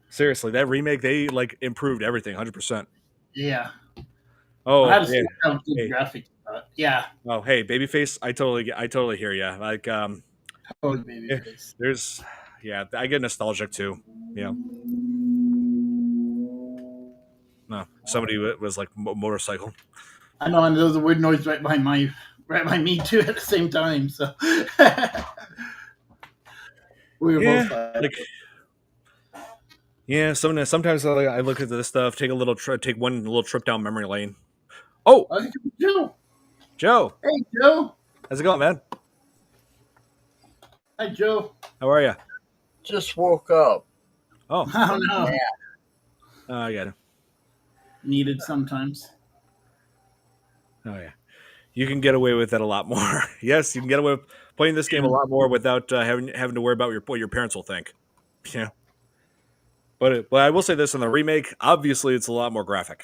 Seriously, that remake, they improved everything 100%. Yeah. Oh, I had to yeah. have good graphics. Yeah. Oh, hey, Babyface, I totally hear you. Totally Babyface. There's, I get nostalgic too. Yeah. No, somebody was like motorcycle. I know, and there was a weird noise right behind me too at the same time. So we were both sometimes I look at this stuff, take one little trip down memory lane. Oh, Joe. Hey, Joe. How's it going, man? Hi, Joe. How are you? Just woke up. Oh, no. I got it. Needed sometimes. Oh yeah, you can get away with that a lot more. Yes, you can get away with playing this game a lot more without having to worry about what your parents will think. Yeah, but I will say this: in the remake, obviously, it's a lot more graphic.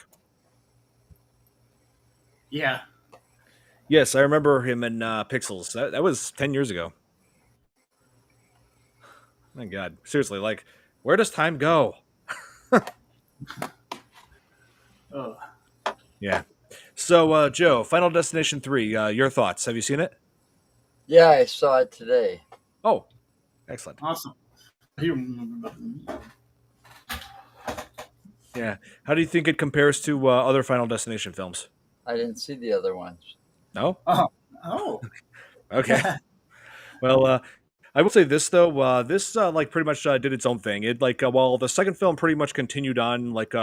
Yeah. Yes, I remember him in Pixels. That was 10 years ago. My God, seriously, where does time go? Oh. Yeah. So, Joe, Final Destination 3, your thoughts? Have you seen it? Yeah, I saw it today. Oh, excellent. Awesome. He remembered about me. Yeah. How do you think it compares to other Final Destination films? I didn't see the other ones. No? Oh. Okay. Well, I will say this though. This like pretty much did its own thing. It like while the second film pretty much continued on like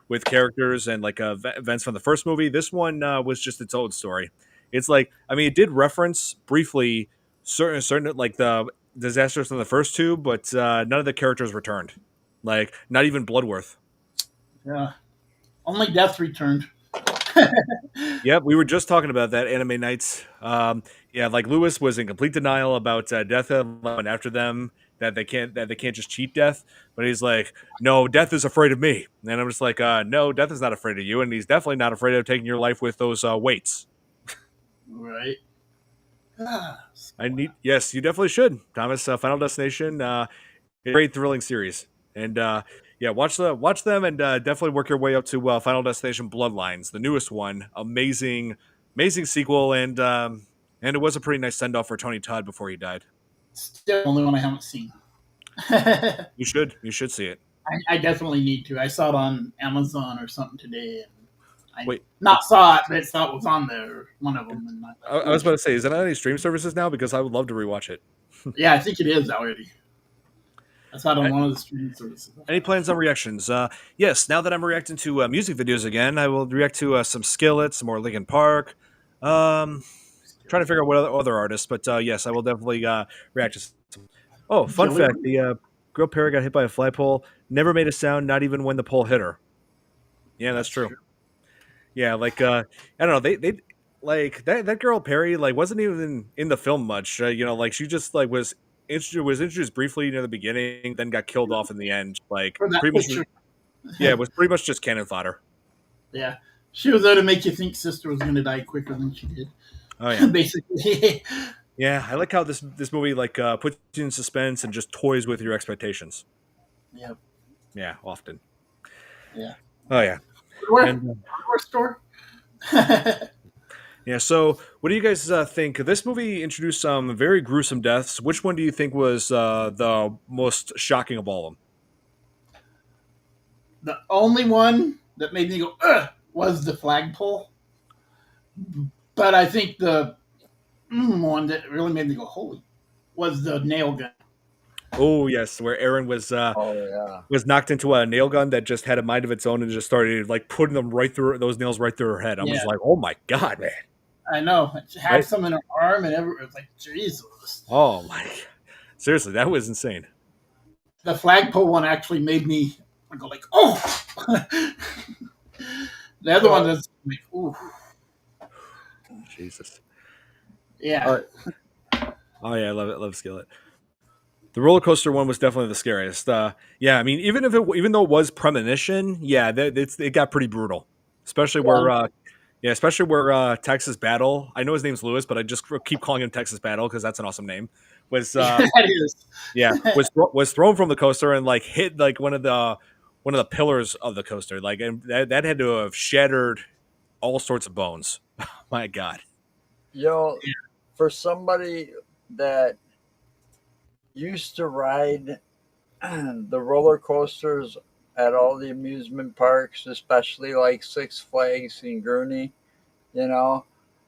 with characters and like events from the first movie. This one was just its own story. It's like I mean, it did reference briefly certain like the disasters from the first two, but none of the characters returned. Like not even Bloodworth. Yeah. Only Death returned. Yep, we were just talking about that anime nights. Yeah, like Lewis was in complete denial about Death and after them that they can't just cheat Death, but he's like, no, Death is afraid of me, and I'm just like, no, Death is not afraid of you, and he's definitely not afraid of taking your life with those weights. Right. I need yes, you definitely should, Thomas. Final Destination, a great thrilling series, and yeah, watch them, and definitely work your way up to Final Destination Bloodlines, the newest one. Amazing sequel, and it was a pretty nice send off for Tony Todd before he died. Still the only one I haven't seen. I You should see it. definitely need to. I saw it on Amazon or something today, and I Wait, not saw it, but I saw it was on there, one of them. And I was about to say, is it on any stream services now? Because I would love to rewatch it. yeah, I think it is already. I saw it on one of the streaming services. Any plans on reactions? Yes, now that I'm reacting to music videos again, I will react to some Skillet, some more Linkin Park. Trying to figure out what other artists, but yes, I will definitely react to some. Oh, fun fact: the girl Perry got hit by a flagpole, never made a sound, not even when the pole hit her. Yeah, that's true. Yeah, like I don't know, they like that girl Perry like wasn't even in the film much. You know, like she just like was introduced briefly near the beginning, then got killed off in the end. Like For that pretty much, picture. yeah, it was pretty much just cannon fodder. Yeah. She was there to make you think Sister was going to die quicker than she did. Oh yeah, Basically. yeah. I like how this movie like puts you in suspense and just toys with your expectations. Yep. Yeah, often. Yeah. Oh yeah. Where? And, Hardware store? yeah. So, what do you guys think? This movie introduced some very gruesome deaths. Which one do you think was the most shocking of all of them? The only one that made me go, ugh, was the flagpole. But I think the one that really made me go, holy, was the nail gun. Oh yes, where Aaron Oh yeah. was knocked into a nail gun that just had a mind of its own and just started like putting them right through those nails right through her head. I was Yeah. like, oh my god, man! I know. She had Right? some in her arm and everywhere. It's like, Jesus. Oh my, seriously, that was insane. The flagpole one actually made me go like, oh. The other one that's like, ooh. Jesus. Yeah. Oh yeah, I love it. Love Skillet. The roller coaster one was definitely the scariest. Yeah, I mean, even though it was premonition, yeah, it got pretty brutal, especially where especially where Texas Battle. I know his name's Lewis, but I just keep calling him Texas Battle because that's an awesome name. Was That is. yeah was thrown from the coaster and like hit like one of the pillars of the coaster, like, and that had to have shattered all sorts of bones. My God. Yo, for somebody that used to ride the roller coasters at all the amusement parks, especially like Six Flags and Gurney, you know,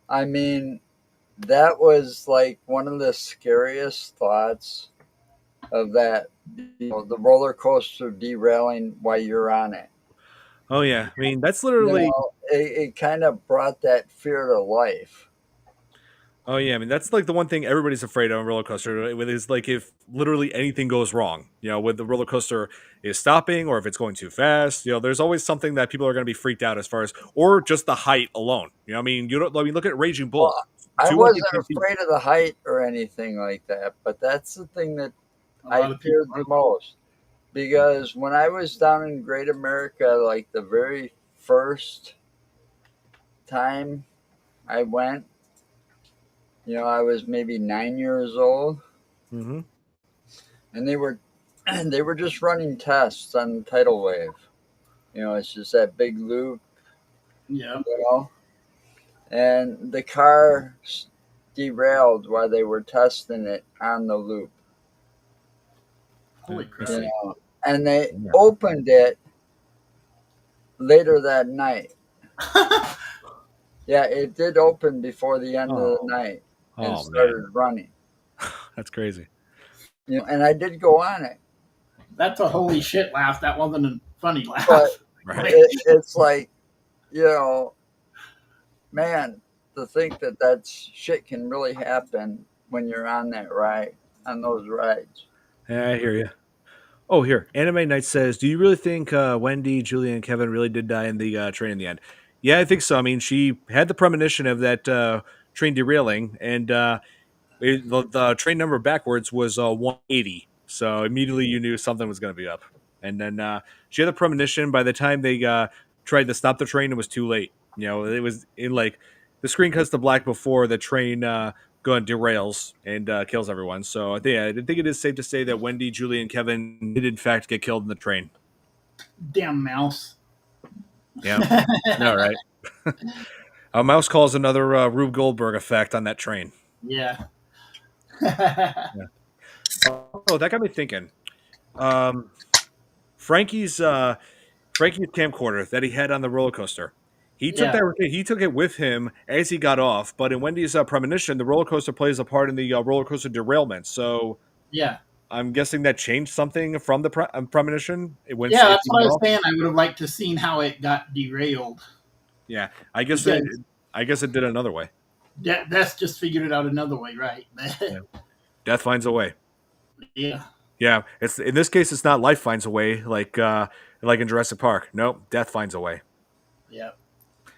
I mean, that was like one of the scariest thoughts of that, the roller coaster derailing while you're on it. Oh yeah, I mean that's You literally. know, it kind of brought that fear to life. Oh yeah, I mean that's like the one thing everybody's afraid of on a roller coaster. With is like if literally anything goes wrong, you know, with the roller coaster is stopping or if it's going too fast, you know, there's always something that people are going to be freaked out as far as, or just the height alone. You know, I mean, you don't. I mean, look at Raging Bull. Well, I wasn't afraid of the height or anything like that, but that's the thing that I feared the most. Because when I was down in Great America, like the very first time I went, you know, I was maybe 9 years old, Mm-hmm. and they were just running tests on the tidal wave. You know, it's just that big loop. Yeah. You know, and the car derailed while they were testing it on the loop. Holy crap! You know, and they opened it later that night. Yeah, it did open before the end of the night and started running. That's crazy. You know, and I did go on it. That's a holy shit laugh. That wasn't a funny laugh. But Right. it's like, you know, man, to think that shit can really happen when you're on that ride, on those rides. Yeah, I hear you. Oh, here. Anime Night says, do you really think Wendy, Julia, and Kevin really did die in the train in the end? Yeah, I think so. I mean, she had the premonition of that train derailing, and the train number backwards was 180. So immediately you knew something was going to be up. And then she had the premonition. By the time they tried to stop the train, it was too late. You know, it was in like the screen cuts to black before the train going derails and kills everyone. So I think it is safe to say that Wendy, Julie, and Kevin did in fact get killed in the train. Damn mouse. Yeah, no, right. A mouse calls another Rube Goldberg effect on that train. Yeah. Yeah. Oh, that got me thinking. Frankie's camcorder that he had on the roller coaster. He took it with him as he got off. But in Wendy's premonition, the roller coaster plays a part in the roller coaster derailment. So yeah, I'm guessing that changed something from the premonition. That's what I was saying. I would have liked to seen how it got derailed. Yeah, I guess it did another way. Death just figured it out another way, right? Yeah. Death finds a way. Yeah. Yeah, it's in this case, it's not life finds a way like in Jurassic Park. Nope, death finds a way. Yeah.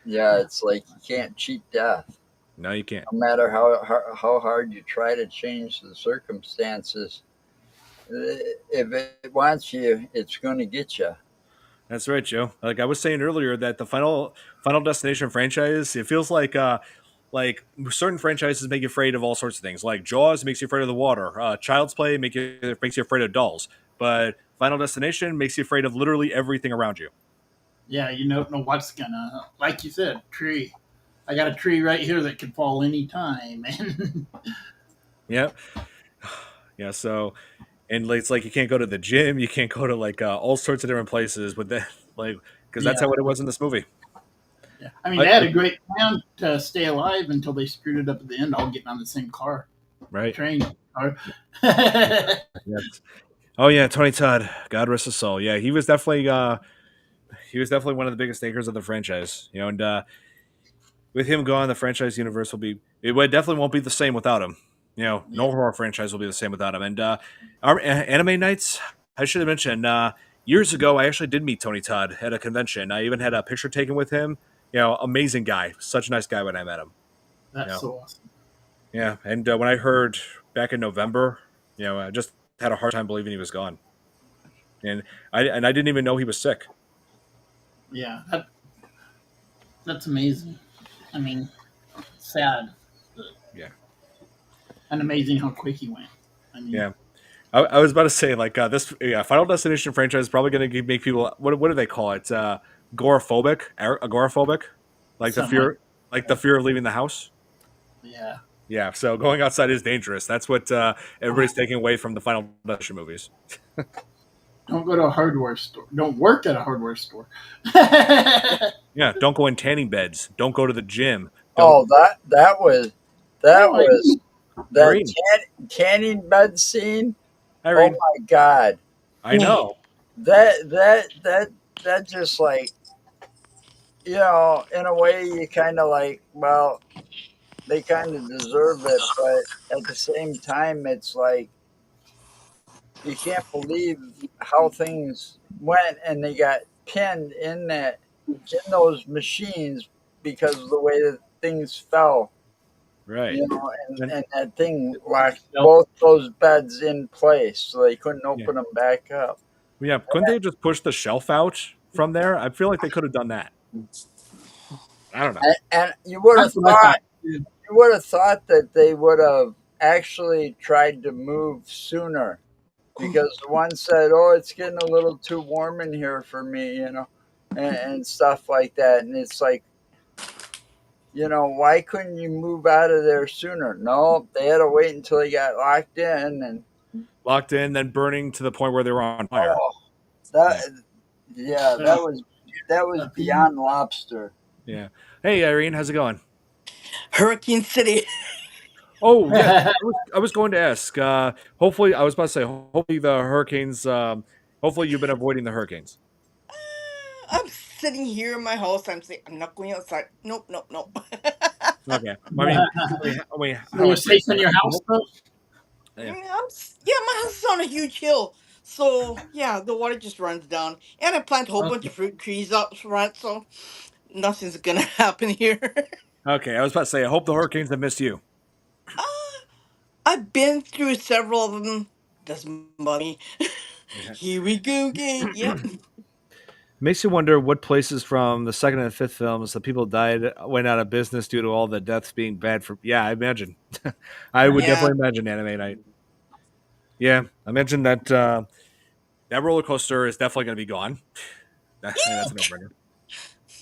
Yeah, it's like you can't cheat death. No, you can't. No matter how hard you try to change the circumstances, if it wants you, it's going to get you. That's right, Joe. Like I was saying earlier, that the Final Destination franchise, it feels like certain franchises make you afraid of all sorts of things. Like Jaws makes you afraid of the water. Child's Play makes you afraid of dolls. But Final Destination makes you afraid of literally everything around you. Yeah, you don't know what's gonna, like you said, tree. I got a tree right here that could fall any time. Yeah. Yeah. So, and it's like you can't go to the gym. You can't go to like all sorts of different places with that, like because that's how it was in this movie. Yeah. I mean, they had a great plan to stay alive until they screwed it up at the end, all getting on the same car. Right. Train car. Yes. Oh yeah, Tony Todd, God rest his soul. Yeah, he was definitely one of the biggest anchors of the franchise. You know, and with him gone, the franchise universe definitely won't be the same without him. You know, no horror franchise will be the same without him. And our anime nights, I should have mentioned, years ago, I actually did meet Tony Todd at a convention. I even had a picture taken with him. You know, amazing guy, such a nice guy when I met him. That's so awesome. Yeah, and when I heard back in November, you know, I just had a hard time believing he was gone, and I didn't even know he was sick. Yeah, that's amazing. I mean, sad. Yeah, and amazing how quick he went. I mean, yeah. I was about to say this Final Destination franchise is probably going to make people what do they call it? Agoraphobic, like the fear, the fear of leaving the house. Yeah. Yeah. So going outside is dangerous. That's what everybody's taking away from the Final Destination movies. Don't go to a hardware store. Don't work at a hardware store. Yeah. Don't go in tanning beds. Don't go to the gym. That was that tanning bed scene. Oh my God! I know that just like, you know, in a way you kind of like, well, they kind of deserve it, but at the same time it's like you can't believe how things went, and they got pinned in those machines because of the way that things fell. Right. You know, and that thing locked both those beds in place, so they couldn't open them back up. Yeah, couldn't they just push the shelf out from there? I feel like they could have done that. I don't know. And you would have thought that they would have actually tried to move sooner, because the one said, "Oh, it's getting a little too warm in here for me," you know, and stuff like that. And it's like, why couldn't you move out of there sooner? No, they had to wait until they got locked in, and Locked in, then burning to the point where they were on fire. oh, that was beyond lobster. Yeah. Hey, Irene, how's it going? Hurricane City. Oh, yeah. I was going to ask. Hopefully, I was about to say, hopefully the hurricanes. Hopefully, you've been avoiding the hurricanes. I'm sitting here in my house. I'm saying I'm not going outside. Nope, nope, nope. Okay. So you're safe in your house, though? Yeah. My house is on a huge hill, so yeah, the water just runs down, and I plant a whole bunch of fruit trees up front, so nothing's gonna happen here. Okay, I was about to say, I hope the hurricanes have missed you. uh, I've been through several of them. Doesn't bother me. Here we go again. Yep. Makes you wonder what places from the second and fifth films the people went out of business due to all the deaths being bad for. Yeah, I imagine. I would Yeah. definitely imagine Anime Night. Yeah, I imagine that that roller coaster is definitely going to be gone. That's a no-brainer.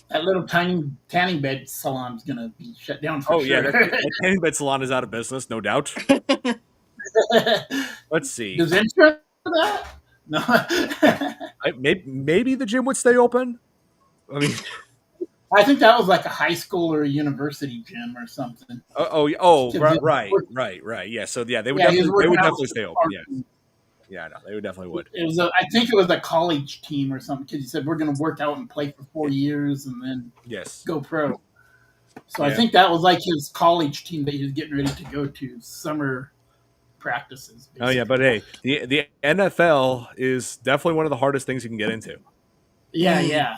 That little tiny tanning bed salon's gonna be shut down for Oh sure. yeah, that tanning bed salon is out of business, no doubt. Let's see. Does insurance for that? No. Maybe the gym would stay open. I mean, I think that was like a high school or a university gym or something. right. Yeah, so yeah, they would definitely stay open. Yeah, no, they would definitely would. I think it was a college team or something because he said we're going to work out and play for 4 years and then go pro. So I think that was like his college team that he was getting ready to go to summer practices. Basically. Oh yeah, but hey, the NFL is definitely one of the hardest things you can get into. Yeah.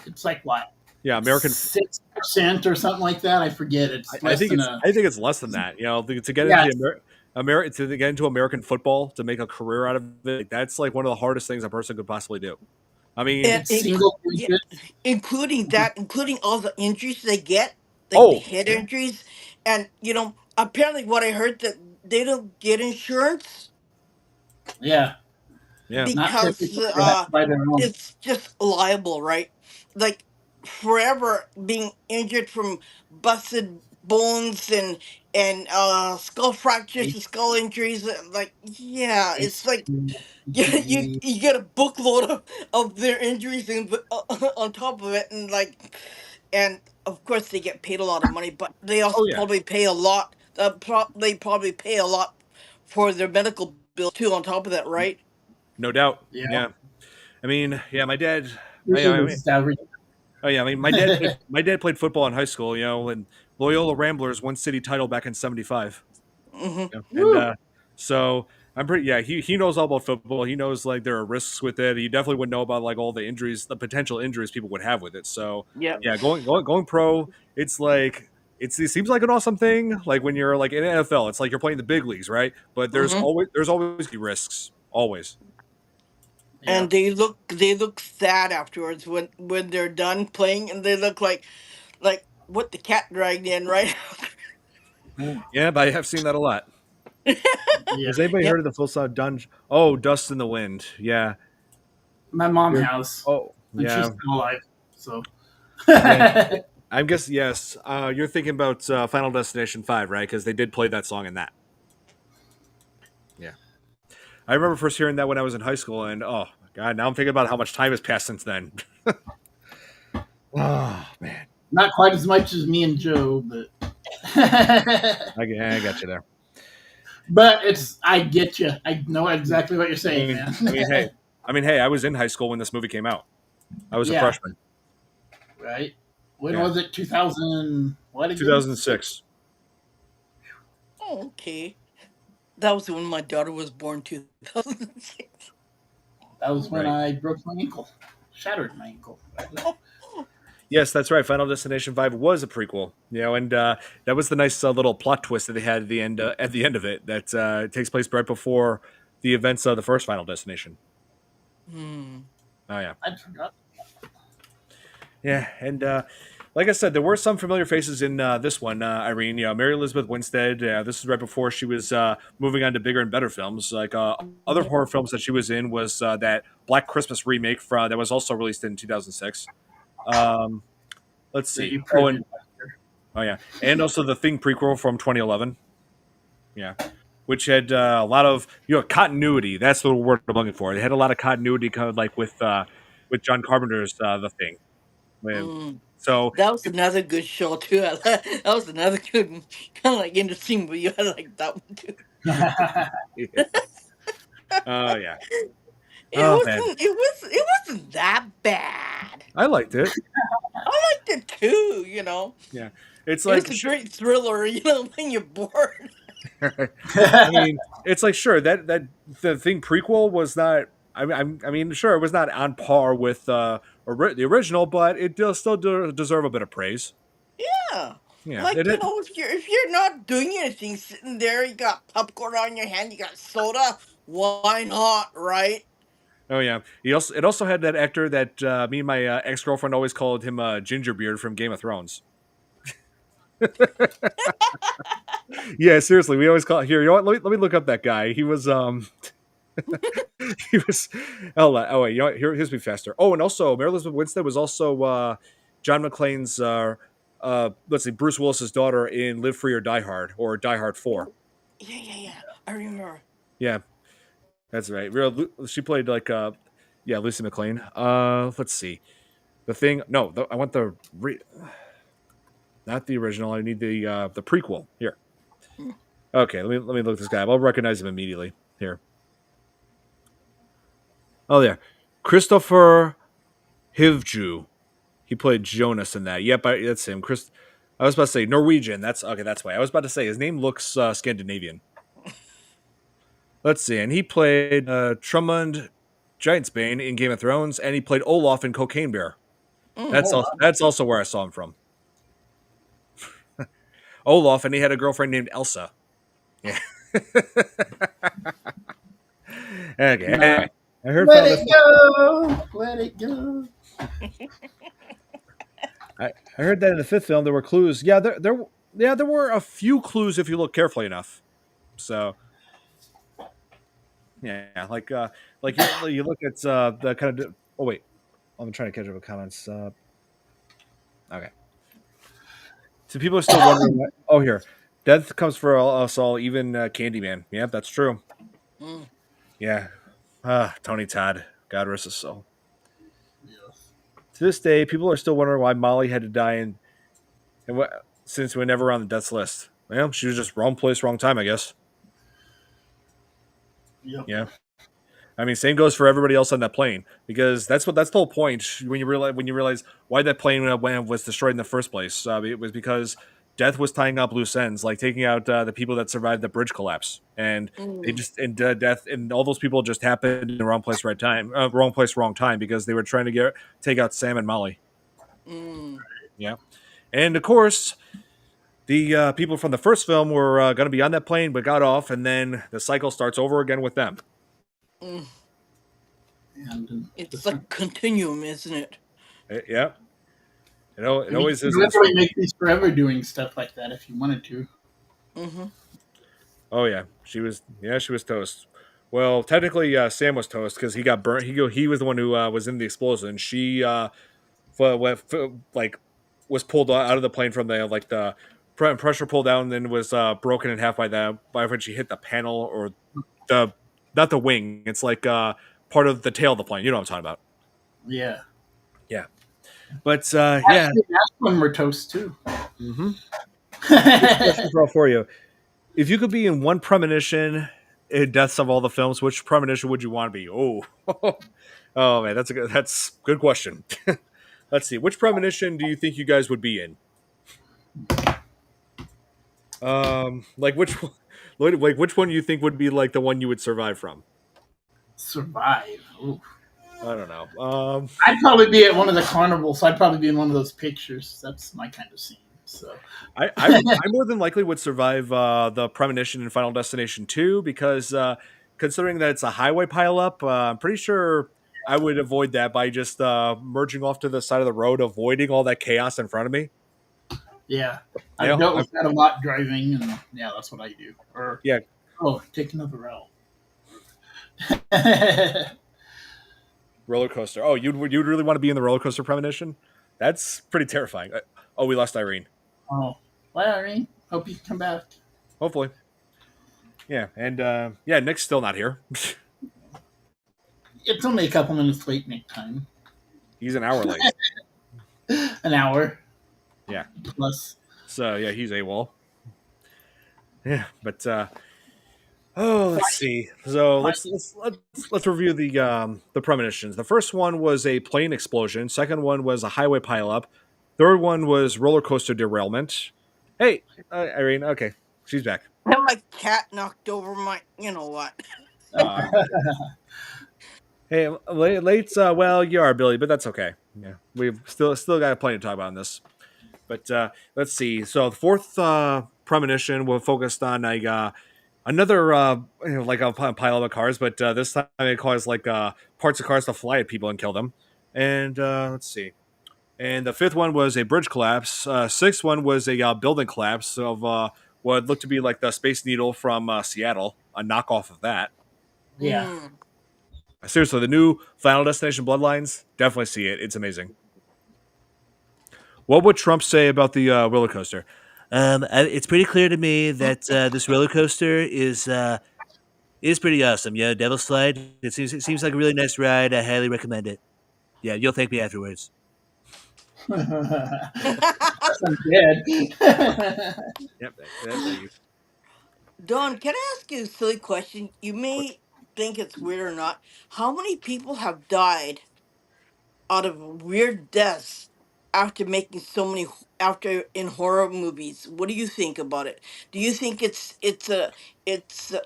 It's like what? Yeah, American 6% or something like that. I forget. I think it's less than that. To get into to get into American football, to make a career out of it, that's like one of the hardest things a person could possibly do. I mean, including all the injuries they get, the head injuries, and apparently what I heard that they don't get insurance. Yeah. Because it's just liable, right? Like forever being injured from busted bones and skull fractures and skull injuries. It's like you get a bookload of their injuries on top of it, and of course they get paid a lot of money, but they also probably pay a lot. They probably pay a lot for their medical bill too. On top of that, right? No doubt. Yeah. I mean, my dad. My dad played football in high school. And Loyola Ramblers won city title back in '75. Mm-hmm. And so I'm pretty. Yeah, he knows all about football. He knows like there are risks with it. He definitely would know about like all the injuries, the potential injuries people would have with it. So going pro, it's like. It seems like an awesome thing. Like when you're like in NFL, it's like you're playing the big leagues, right? But there's always risks, always. And they look sad afterwards when they're done playing, and they look like what the cat dragged in, right? Yeah, but I have seen that a lot. Has anybody heard of the full song Dunge? Oh, Dust in the Wind. Yeah. My mom has. Oh, yeah. And she's still alive, so. I guess, yes. You're thinking about Final Destination 5, right? Because they did play that song in that. Yeah. I remember first hearing that when I was in high school, and oh, God, now I'm thinking about how much time has passed since then. Oh, man. Not quite as much as me and Joe, but. I got you there. But I get you. I know exactly what you're saying, man. I mean, hey, I was in high school when this movie came out. I was a freshman. Right. When was it? 2000? What again? 2006. Oh, okay. That was when my daughter was born, 2006. That was when I broke my ankle. Shattered my ankle. Yes, that's right. Final Destination 5 was a prequel, and that was the nice little plot twist that they had at the end of it. That takes place right before the events of the first Final Destination. Hmm. Oh yeah, I forgot. Yeah, and like I said, there were some familiar faces in this one. Irene, Mary Elizabeth Winstead. This is right before she was moving on to bigger and better films. Like other horror films that she was in was that Black Christmas remake that was also released in 2006. let's see. Oh yeah, and also the Thing prequel from 2011. Yeah, which had a lot of continuity. That's the word I'm looking for. It had a lot of continuity, kind of like with John Carpenter's The Thing. So that was another good show too. That was another good, kind of like interesting movie. I like that one too. Yeah. It wasn't that bad. I liked it. I liked it too. Yeah, it's It like was a great thriller. When you're bored. I mean, it's like sure that the Thing prequel was not. I mean, sure, it was not on par with the original, but it does still deserve a bit of praise. Yeah. Yeah, if you're not doing anything, sitting there, you got popcorn on your hand, you got soda. Why not, right? Oh yeah. It also had that actor that me and my ex girlfriend always called him Gingerbeard from Game of Thrones. Yeah, seriously, we always call here. You know what? Let me look up that guy. He was he was wait, you know what? Here's me faster. Oh, and also Mary Elizabeth Winstead was also John McClane's let's see, Bruce Willis's daughter in Live Free or Die Hard or Die Hard 4. Yeah. I remember. Yeah. That's right. She played like Lucy McClane. Let's see. The Thing. No, I want not the original. I need the prequel here. Okay, let me look this guy up. I'll recognize him immediately here. Oh yeah, Christopher Hivju. He played Jonas in that. Yep, that's him. I was about to say Norwegian. That's okay. That's why I was about to say his name looks Scandinavian. Let's see, and he played Trumund Giantsbane in Game of Thrones, and he played Olaf in Cocaine Bear. That's also where I saw him from. Olaf, and he had a girlfriend named Elsa. Yeah. Okay. Anyway, I heard. Let it go. Let it go. I heard that in the fifth film there were clues. Yeah, there were a few clues if you look carefully enough. So. Yeah, like you look at the kind of. Oh wait, I'm trying to catch up with comments. Okay. So people are still wondering. Oh, here, death comes for us all, even Candyman. Yeah, that's true. Yeah, Tony Todd, God rest his soul. Yes. To this day, people are still wondering why Molly had to die, since we're never on the death's list. Well, she was just wrong place, wrong time, I guess. Yep. Yeah. I mean, same goes for everybody else on that plane, because that's the whole point. When you realize why that plane was destroyed in the first place, it was because death was tying up loose ends, like taking out the people that survived the bridge collapse, and death and all those people just happened in the wrong place, wrong place, wrong time, because they were trying to take out Sam and Molly. Yeah, and of course, the people from the first film were going to be on that plane, but got off, and then the cycle starts over again with them. And it's a continuum, isn't it? Yeah. It always is. You literally make these forever doing stuff like that if you wanted to. Oh yeah, she was toast. Well, technically, Sam was toast because he got burnt. He was the one who was in the explosion. She was pulled out of the plane from the pressure pulled down, and then was broken in half by when she hit the panel or not the wing. It's like part of the tail of the plane. You know what I'm talking about? Yeah. Yeah. But yeah, that's when we're toast too. Question for you: if you could be in one premonition in deaths of all the films, which premonition would you want to be? Oh man, that's a good question. Let's see, which premonition do you think you guys would be in? Which one do you think would be like the one you would survive from? Survive? Ooh. I don't know. I'd probably be at one of the carnivals. I'd probably be in one of those pictures. That's my kind of scene. So I more than likely would survive the premonition in Final Destination 2 because considering that it's a highway pileup, I'm pretty sure I would avoid that by just merging off to the side of the road, avoiding all that chaos in front of me. Yeah, I've dealt with that a lot driving, and yeah, that's what I do. Or take another route. Roller coaster. Oh, you'd really want to be in the roller coaster premonition? That's pretty terrifying. Oh, we lost Irene. Oh, well, Irene, hope you come back. Hopefully. Yeah, and yeah, Nick's still not here. It's only a couple minutes late Nick time. He's an hour late. An hour. Yeah. Plus. So yeah, he's AWOL. Yeah, but oh, let's see. So let's review the premonitions. The first one was a plane explosion. Second one was a highway pileup. Third one was roller coaster derailment. Hey, Irene. Okay, she's back. And my cat knocked over my, you know what? Uh, hey, late. Well, you are Billy, but that's okay. Yeah, we've still got plenty to talk about in this. But let's see. So the fourth premonition will focused on another like a pile of cars, but this time it caused like parts of cars to fly at people and kill them. And let's see. And the fifth one was a bridge collapse. Sixth one was a building collapse of what looked to be like the Space Needle from Seattle, a knockoff of that. Yeah. Seriously, the new Final Destination Bloodlines, definitely see it. It's amazing. What would Trump say about the roller coaster? It's pretty clear to me that this roller coaster is pretty awesome. Yeah, Devil Slide. It seems like a really nice ride. I highly recommend it. Yeah, you'll thank me afterwards. I'm dead. Yep. Thank you. Don, can I ask you a silly question? You may think it's weird or not. How many people have died out of weird deaths after making so many after in horror movies? What do you think about it? Do you think it's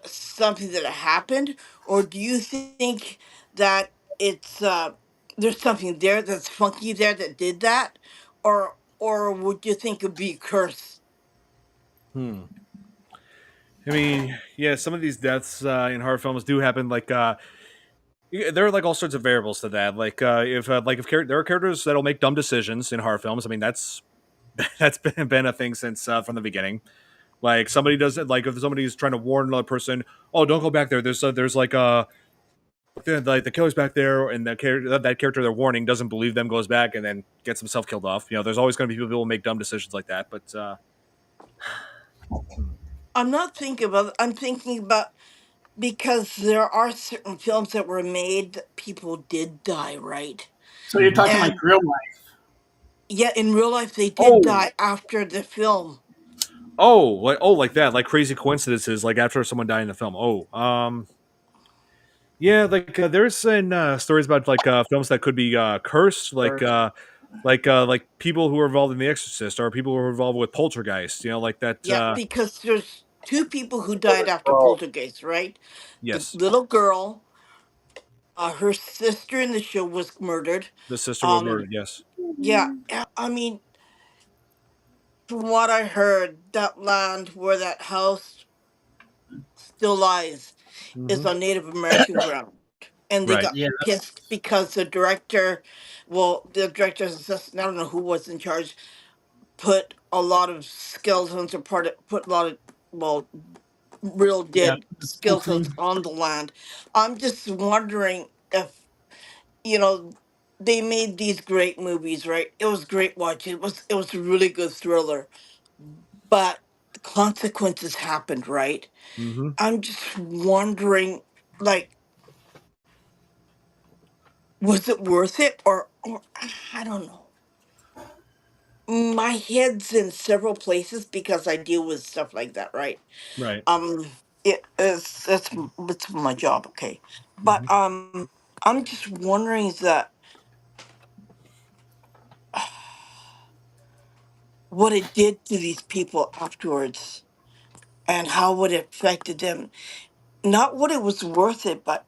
something that happened, or do you think that it's there's something there that's funky there that did that, or would you think it'd be a curse? I mean, yeah, some of these deaths in horror films do happen. Like, there are like all sorts of variables to that. Like, if there are characters that'll make dumb decisions in horror films. I mean, that's been a thing since from the beginning. Like, somebody does it. Like, if somebody's trying to warn another person, oh, don't go back there. There's like the killer's back there, and that character they're warning doesn't believe them, goes back, and then gets himself killed off. You know, there's always going to be people who will make dumb decisions like that. But I'm not thinking about. I'm thinking about because there are certain films that were made that people did die, right? So you're talking And like real life. yeah, in real life they did die after the film. Like that, like crazy coincidences, like after someone died in the film. Yeah, like there's stories about like films that could be cursed, like people who are involved in The Exorcist or people who are involved with Poltergeist. You know, like that. Yeah, because there's two people who died after Poltergeist, right? The Yes, little girl, her sister in the show was murdered. the sister was murdered. Yes. Yeah, I mean, from what I heard, that land where that house still lies is on Native American ground. And they Right. got pissed because the director, the director's assistant, I don't know who was in charge, put a lot of skeletons or put a lot of, real dead skeletons on the land. I'm just wondering if, you know, they made these great movies, right? It was great watching. It was a really good thriller. But the consequences happened, right? Mm-hmm. I'm just wondering, like, was it worth it, or I don't know. My head's in several places because I deal with stuff like that, right? Right. It is it's my job, okay. But I'm just wondering that what it did to these people afterwards and how it affected them. Not what it was worth it, but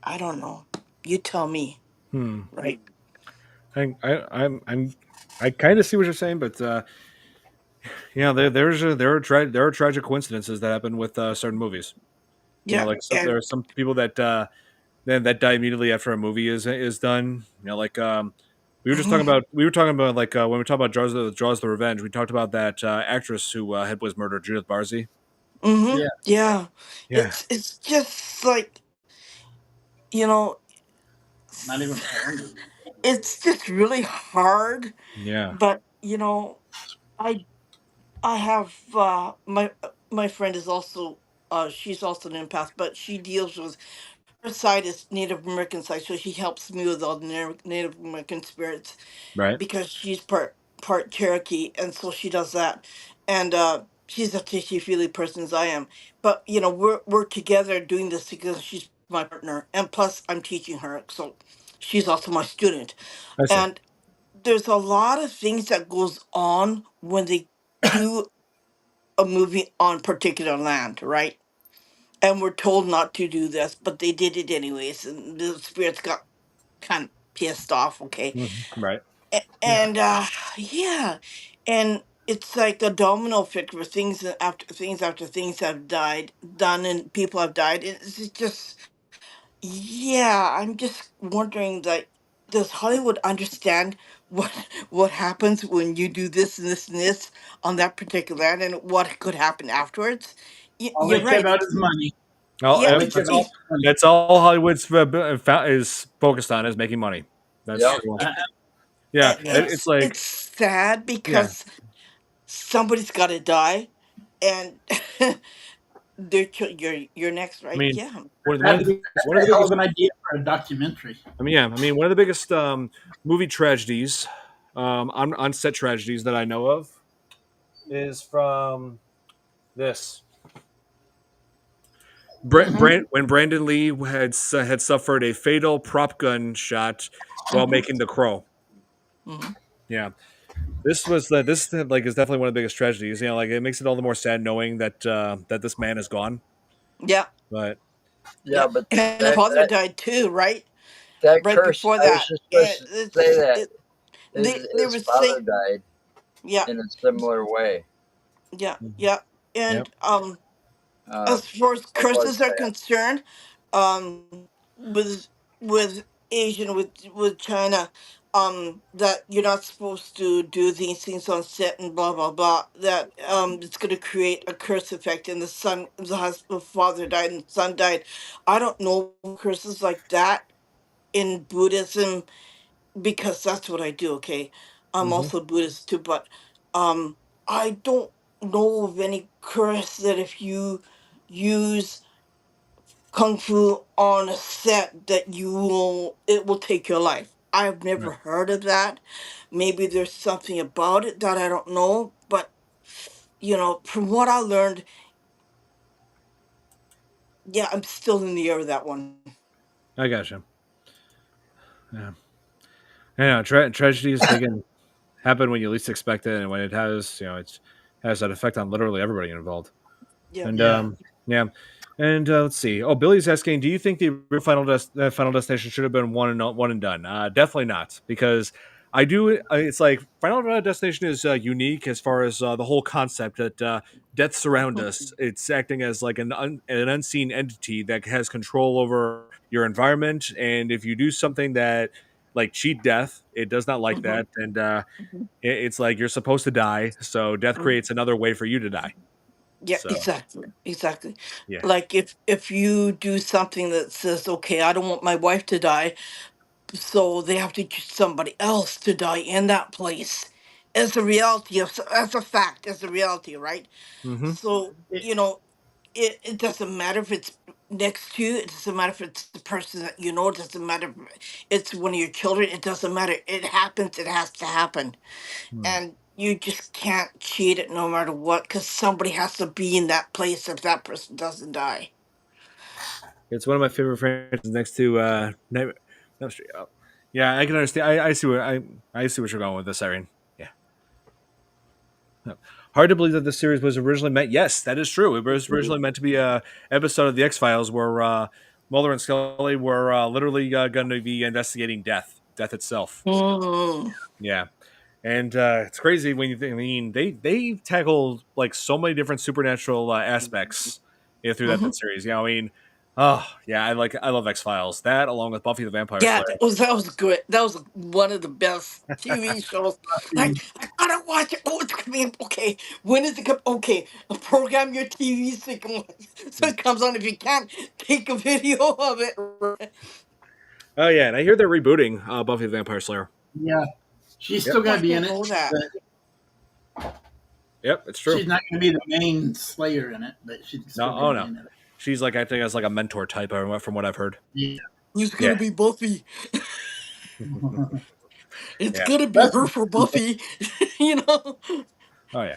I don't know. You tell me, right? I kind of see what you're saying, but yeah, there are tragic coincidences that happen with certain movies. You know, Yeah, like and there are some people that then that die immediately after a movie is done. You know, like we were talking about like when we talked about Jaws the Revenge, we talked about that actress who was murdered, Judith Barzey. yeah. Yeah. It's just like, you know, Not even horror movie. it's just really hard. Yeah. But I I have my friend is also she's also an empath, but she deals with her side is Native American side, so she helps me with all the Native American spirits Right. because she's part Cherokee, and so she does that. And she's a touchy feely person as I am, but we're together doing this because she's my partner, and plus I'm teaching her, so she's also my student. I see. And there's a lot of things that goes on when they do a movie on particular land, right? And we're told not to do this, but they did it anyways, and the spirits got kind of pissed off. Okay, Right. Yeah. and yeah, and it's like a domino effect where things after things have died, done, and people have died. It's just, yeah, I'm just wondering, like, does Hollywood understand what what happens when you do this and this and this on that particular land, and what could happen afterwards? All You're they care right. about is money. Oh, Yeah, All yep, they care about is money. that's all Hollywood's is focused on is making money. That's Yep. true. Uh, Yeah, uh, it's like it's sad yeah. because somebody's got to die, and you're next, I right? mean, Yeah. that'd be one of the a hell of biggest. an idea for a documentary. I mean, yeah. I mean, one of the biggest movie tragedies, on set tragedies that I know of, is from this. Mhm. When Brandon Lee had suffered a fatal prop gun shot while making The Crow. Hmm. Yeah, like is definitely one of the biggest tragedies. Like it makes it all the more sad knowing that this man is gone. Yeah. But Yeah, Yeah. but And the that father that died too, right? that Right curse. before I was that. just supposed And to say it's that it. They his were saying, father died yeah, in a similar way. yeah, mhm. yeah. Yep. And Uh, as far as it was curses are sad. concerned, um, with Asian, with China, that you're not supposed to do these things on set and blah blah blah. That it's going to create a curse effect, and the father died and the son died. I don't know curses like that in Buddhism because that's what I do. Okay, I'm Hmm. also Buddhist too, but um, I don't know of any curse that if you use kung fu on a set that it will take your life. I've never Right. heard of that. Maybe there's something about it that I don't know, but from what I learned, yeah, I'm still in the air with that one. I gotcha. Yeah. Tragedies they can happen when you least expect it, and when it has, it has that effect on literally everybody involved. Yeah. And Yeah. yeah, and let's see. Oh, Billy's asking, do you think the real Final Destination should have been one and done? Definitely not, because I do. It's like Final Destination is unique as far as the whole concept that deaths around us. It's acting as like an unseen entity that has control over your environment, and if you do something that like cheat death, it does not like Mhm, that, and mhm, it's like you're supposed to die, so death mhm. creates another way for you to die. Yeah, So exactly. yeah. Like if you do something that says, okay, I don't want my wife to die, so they have to choose somebody else to die in that place. As a reality as a fact, as a reality, right? Hmm. So It, it doesn't matter if it's next to you. It doesn't matter if it's the person that you know. It doesn't matter if it's one of your children. It doesn't matter. It happens. It has to happen, and you just can't cheat it no matter what, because somebody has to be in that place if that person doesn't die. It's one of my favorite franchises next to Nightmare. No, Street. Oh. Yeah, I can understand. I see where I see what you're going with this, Irene. Yeah. Yeah. Hard to believe that the series was originally meant. Yes, that is true. It was originally meant to be a episode of the X Files where Mulder and Scully were literally going to be investigating death itself. Mm. Yeah, and it's crazy when you think. I mean, they tackled like so many different supernatural aspects through that Mhm. series. I mean, oh yeah, I love X Files. That along with Buffy the Vampire Yeah, Slayer. that was good. That was one of the best TV shows. Like, the, I gotta watch it. Oh, it's coming. Okay, when is it come? Okay, program your TV so it comes on. If you can't, take a video of it. Oh yeah, and I hear they're rebooting Buffy the Vampire Slayer. Yeah, she's Yep. still going I to be in didn't it. know that. Yep, it's true. She's not going to be the main Slayer in it, but she's still No, going oh to be no, in it. she's like acting as like a mentor type from what I've heard. Yeah. Who's gonna Yeah. be Buffy? It's Yeah. gonna be That's her for Buffy. You know. Oh yeah.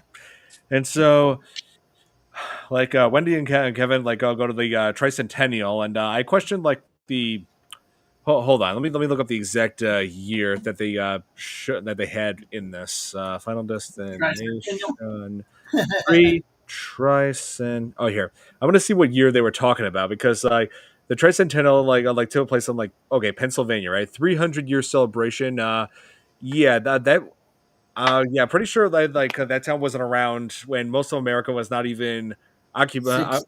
And so, like Wendy and Kevin, like go to the tricentennial, and I questioned like the. Hold on, let me look up the exact year that they that they had in this Final Tricentennial. Destination pre tricent. Oh, here I'm gonna see what year they were talking about because the tricentennial like took place in like okay Pennsylvania, right? 300-year celebration. Yeah, yeah, pretty sure that that town wasn't around when most of America was not even occupied.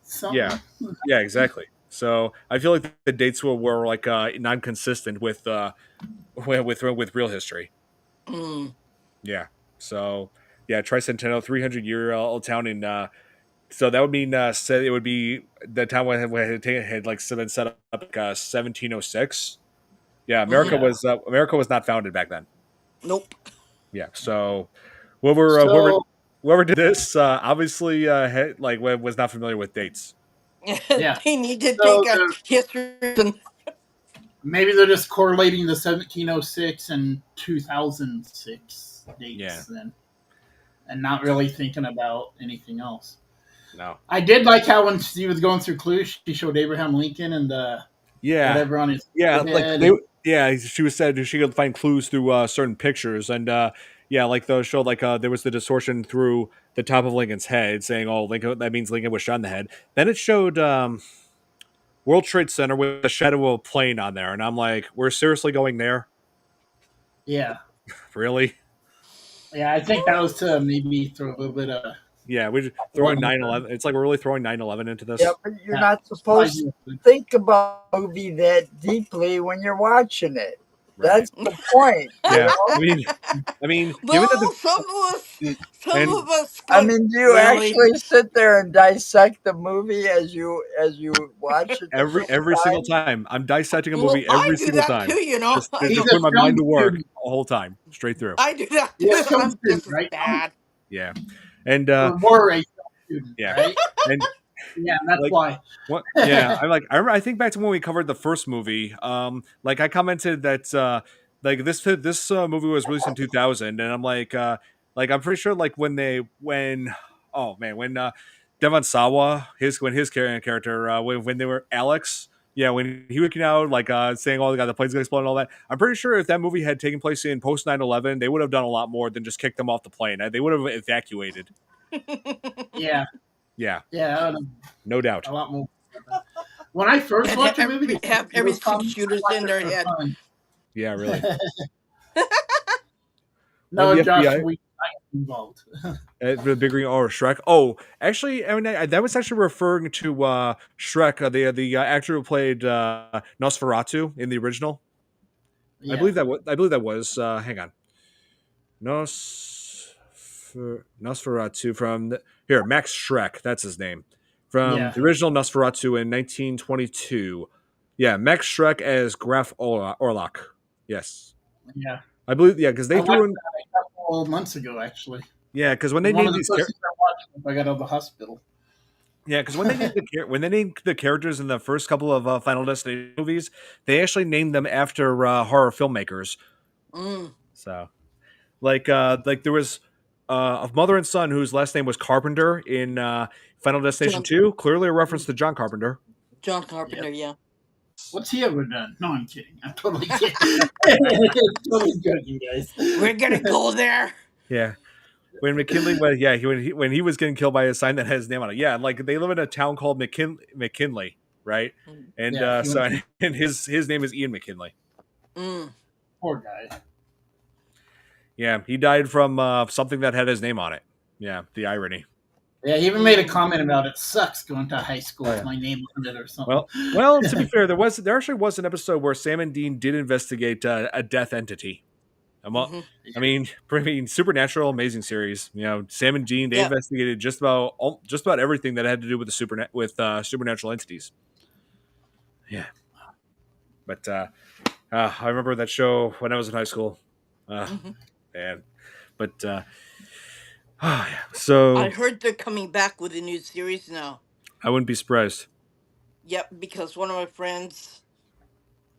16 Yeah, something. yeah, exactly. So I feel like the dates were like non-consistent with real history. Mm. Yeah. So yeah, tricentennial, 300-year old town in. So that would mean said it would be the town had like been set up like 1706. Yeah, Mhm. America was not founded back then. Nope. Yeah. So whoever So whoever did this obviously was not familiar with dates. yeah, They need to so take a history and maybe they're just correlating the 1706 and 2006 Yeah. dates then, and not really thinking about anything else. No. I did like how when she was going through clues, she showed Abraham Lincoln and Yeah. whatever on his Yeah, like forehead. yeah, she was said she could find clues through certain pictures, and yeah, like those showed like there was the distortion through the top of Lincoln's head, saying, "Oh, Lincoln, that means Lincoln was shot in the head." Then it showed World Trade Center with a shadow of a plane on there, and I'm like, "We're seriously going there? Yeah, Really?" yeah. I think that was to maybe throw a little bit of. Yeah, we're throwing 9/11. It's like we're really throwing 9/11 into this. Yeah, but you're not supposed to think about a movie that deeply when you're watching it. Right. That's the point. Yeah, I mean, well, given that some and- of us. I mean, do you really, actually sit there and dissect the movie as you watch it? every single time I'm dissecting a well, movie I every do single that time. too. You know, Just He's put a my mind to film work student. the whole time, straight through. I do that too. Yeah, film I'm student, just as right? bad. Yeah, and Or were a film student, yeah. right? and Yeah, that's like, why. what? Yeah, I'm like I think back to when we covered the first movie. Like I commented that like this movie was released in 2000, and I'm like I'm pretty sure like when oh man when Devon Sawa when his character when they were Alex. Yeah, when he was looking out, like saying, "Oh, the plane's gonna explode" and all that. I'm pretty sure if that movie had taken place in post 9/11, they would have done a lot more than just kick them off the plane. They would have evacuated. Yeah, Yeah, yeah, no doubt. a lot more. When I first And watched the movie, have every 6 shooters in their head. Yeah, really. No, the Josh, FBI? we I involved. The big green or Shrek. Oh, actually, I mean that was actually referring to Shrek, the actor who played Nosferatu in the original. Yeah. I believe that was. Hang on, Nosferatu from here. Max Shrek, that's his name, from Yeah. the original Nosferatu in 1922. Yeah, Max Shrek as Graf Orlok. Yes, Yeah. I believe. Yeah, because they I threw watched in. that a couple months ago, actually. Yeah, because when they One named of the these. first things I watched if I got out of the hospital. Yeah, because when they named the characters in the first couple of Final Destination movies, they actually named them after horror filmmakers. Mm. So, like there was a mother and son whose last name was Carpenter in Final Destination 2, clearly a reference to John Carpenter. John Carpenter, yeah. What's he ever done? No, I'm kidding. I'm totally kidding. Totally joking, guys. We're gonna go there. Yeah. When McKinley was when he was getting killed by a sign that had his name on it. Yeah, like they live in a town called McKinley, right? And Yeah, so and his name is Ian McKinley. Mm. Poor guy. Yeah, he died from something that had his name on it. Yeah, the irony. Yeah, he even made a comment about it sucks going to high school with my name on it or something. Well, to be fair, there actually was an episode where Sam and Dean did investigate a death entity. I mean, Supernatural, amazing series. You know, Sam and Dean, they investigated just about everything that had to do with the supernatural entities. Yeah, But I remember that show when I was in high school. Hmm. Man, but so I heard they're coming back with a new series now. I wouldn't be surprised. Yep, because one of my friends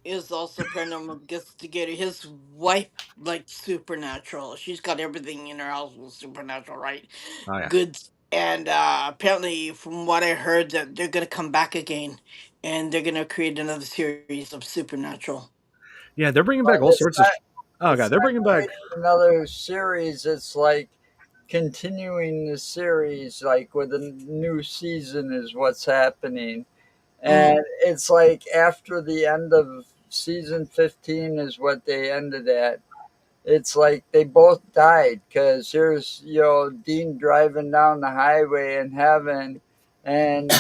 is also paranormal investigator. His wife likes supernatural. She's got everything in her house with supernatural, right? Oh yeah, Goods. And apparently, from what I heard, that they're gonna come back again, and they're gonna create another series of supernatural. yeah, they're bringing But back all sorts of. Oh god, it's they're not bringing back. creating another series. It's like continuing the series, like with a new season, is what's happening. And it's like after the end of season 15 is what they ended at. It's like they both died because here's, Dean driving down the highway in heaven, and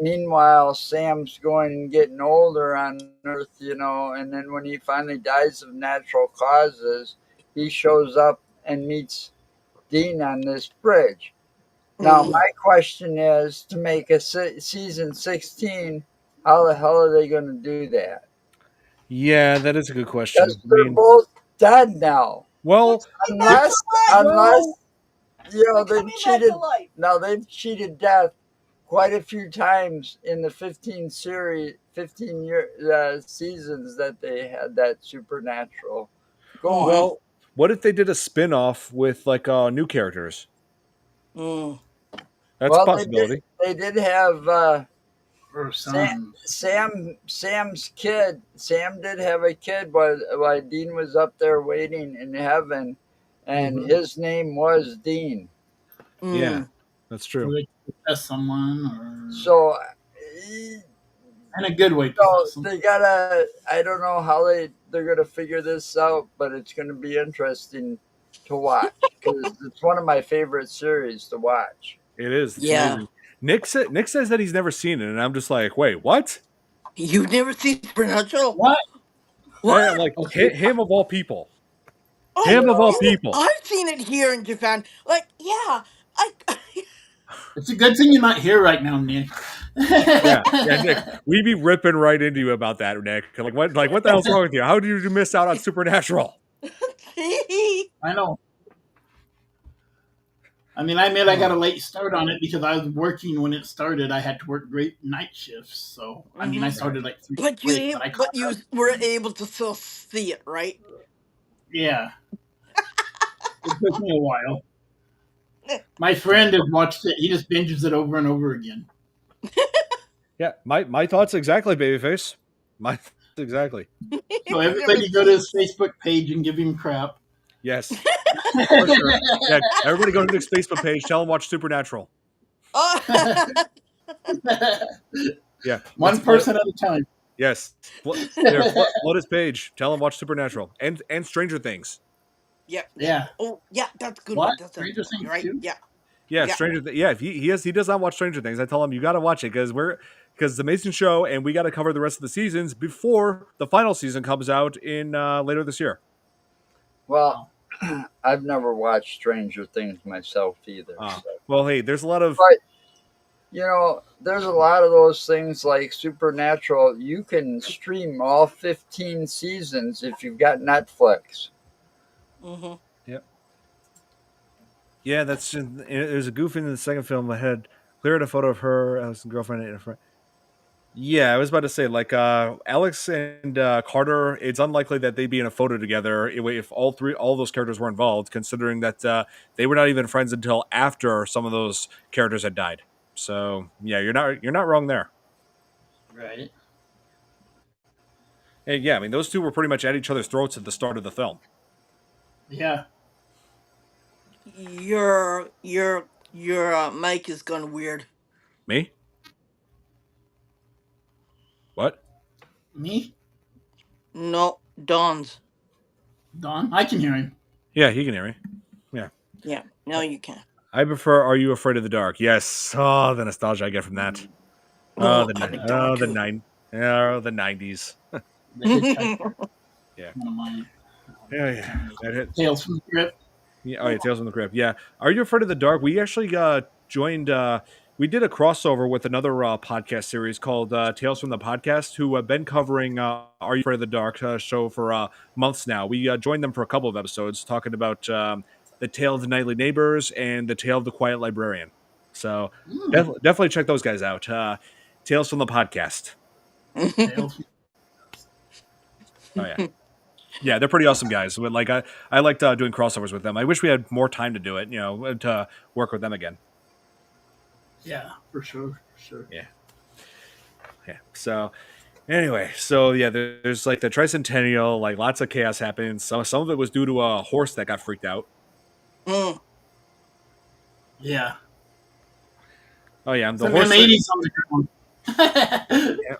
meanwhile Sam's going and getting older on Earth, and then when he finally dies of natural causes, he shows up and meets Dean on this bridge. Now my question is, to make a season 16, how the hell are they going to do that? Yeah, that is a good Because question. I they're mean, both dead now. well, Unless they've cheated. Now they've cheated death quite a few times in the 15 year seasons that they had that supernatural. Go on. well, what if they did a spin-off with like new characters? Mm. That's a Well, possibility. they did have Or Sam's kid. Sam did have a kid while Dean was up there waiting in heaven, and his name was Dean. Yeah, that's true. They possess someone, or So, in a good way. they gotta. I don't know how they're gonna figure this out, but it's gonna be interesting to watch because it's one of my favorite series to watch. It is. It's Yeah. amazing. Nick says that he's never seen it, and I'm just like, wait, what? You've never seen Supernatural? What? Hey, I'm like, Okay. him of all people. Oh, Him of all people. I've seen it here in Japan. Like, yeah, I. It's a good thing you're not here right now, Nick. Yeah, Nick. We'd be ripping right into you about that, Nick. Like what the hell's wrong with you? How did you miss out on Supernatural? I know. I mean, I admit I got a late start on it because I was working when it started. I had to work great night shifts, so I mean, I started like 3 But late, you, but I but caught you up. were able to still see it, right? Yeah, it took me a while. My friend has watched it. He just binges it over and over again. Yeah, my thoughts exactly, babyface. My thoughts exactly. So everybody go to his Facebook page and give him crap. Yes. For sure. Yeah, everybody go to Nick's Facebook page. Tell him watch Supernatural. Yeah, One person at a time. Yes. Flood his page. Tell him watch Supernatural and Stranger Things. Yeah. Oh, yeah, that's a good What? one. That's Stranger a, Things right? too? Yeah. Yeah, Yeah. Stranger. Yeah, if he does not watch Stranger Things, I tell him you got to watch it because it's an amazing show, and we got to cover the rest of the seasons before the final season comes out in later this year. Well, I've never watched Stranger Things myself either. So. Well, hey, there's a lot of. But, there's a lot of those things like Supernatural. You can stream all 15 seasons if you've got Netflix. Mm-hmm. Yep. Yeah, there's a goof in the second film. I had cleared a photo of her as a girlfriend and a friend. Yeah, I was about to say, like, Alex and Carter, it's unlikely that they'd be in a photo together if all those characters were involved, considering that they were not even friends until after some of those characters had died. So, yeah, you're not wrong there. Right. And yeah, I mean, those two were pretty much at each other's throats at the start of the film. Yeah. Your mic is gone weird. Me? What? Me? No, Don's. Don? I can hear him. Yeah, he can hear me. Yeah. Yeah, now you can. I prefer Are You Afraid of the Dark? Yes. Oh, the nostalgia I get from that. Oh, the I like that one too. the 90s. The hitchhiker. Yeah. One of mine. Yeah. That hit. Tales from the Crypt. Yeah, oh yeah, Tales from the Crypt. Yeah. Are You Afraid of the Dark? We actually joined we did a crossover with another podcast series called Tales from the Podcast, who have been covering Are You Afraid of the Dark show for months now. We joined them for a couple of episodes talking about the Tale of the Nightly Neighbors and the Tale of the Quiet Librarian. So definitely check those guys out. Tales from the Podcast. Oh yeah. Yeah, they're pretty awesome guys. But like I liked doing crossovers with them. I wish we had more time to do it, to work with them again. Yeah, for sure. Yeah. So anyway, there's like the tricentennial, like lots of chaos happened. Some of it was due to a horse that got freaked out. Yeah. Oh yeah, the horse. Ladies on the ground. Yeah.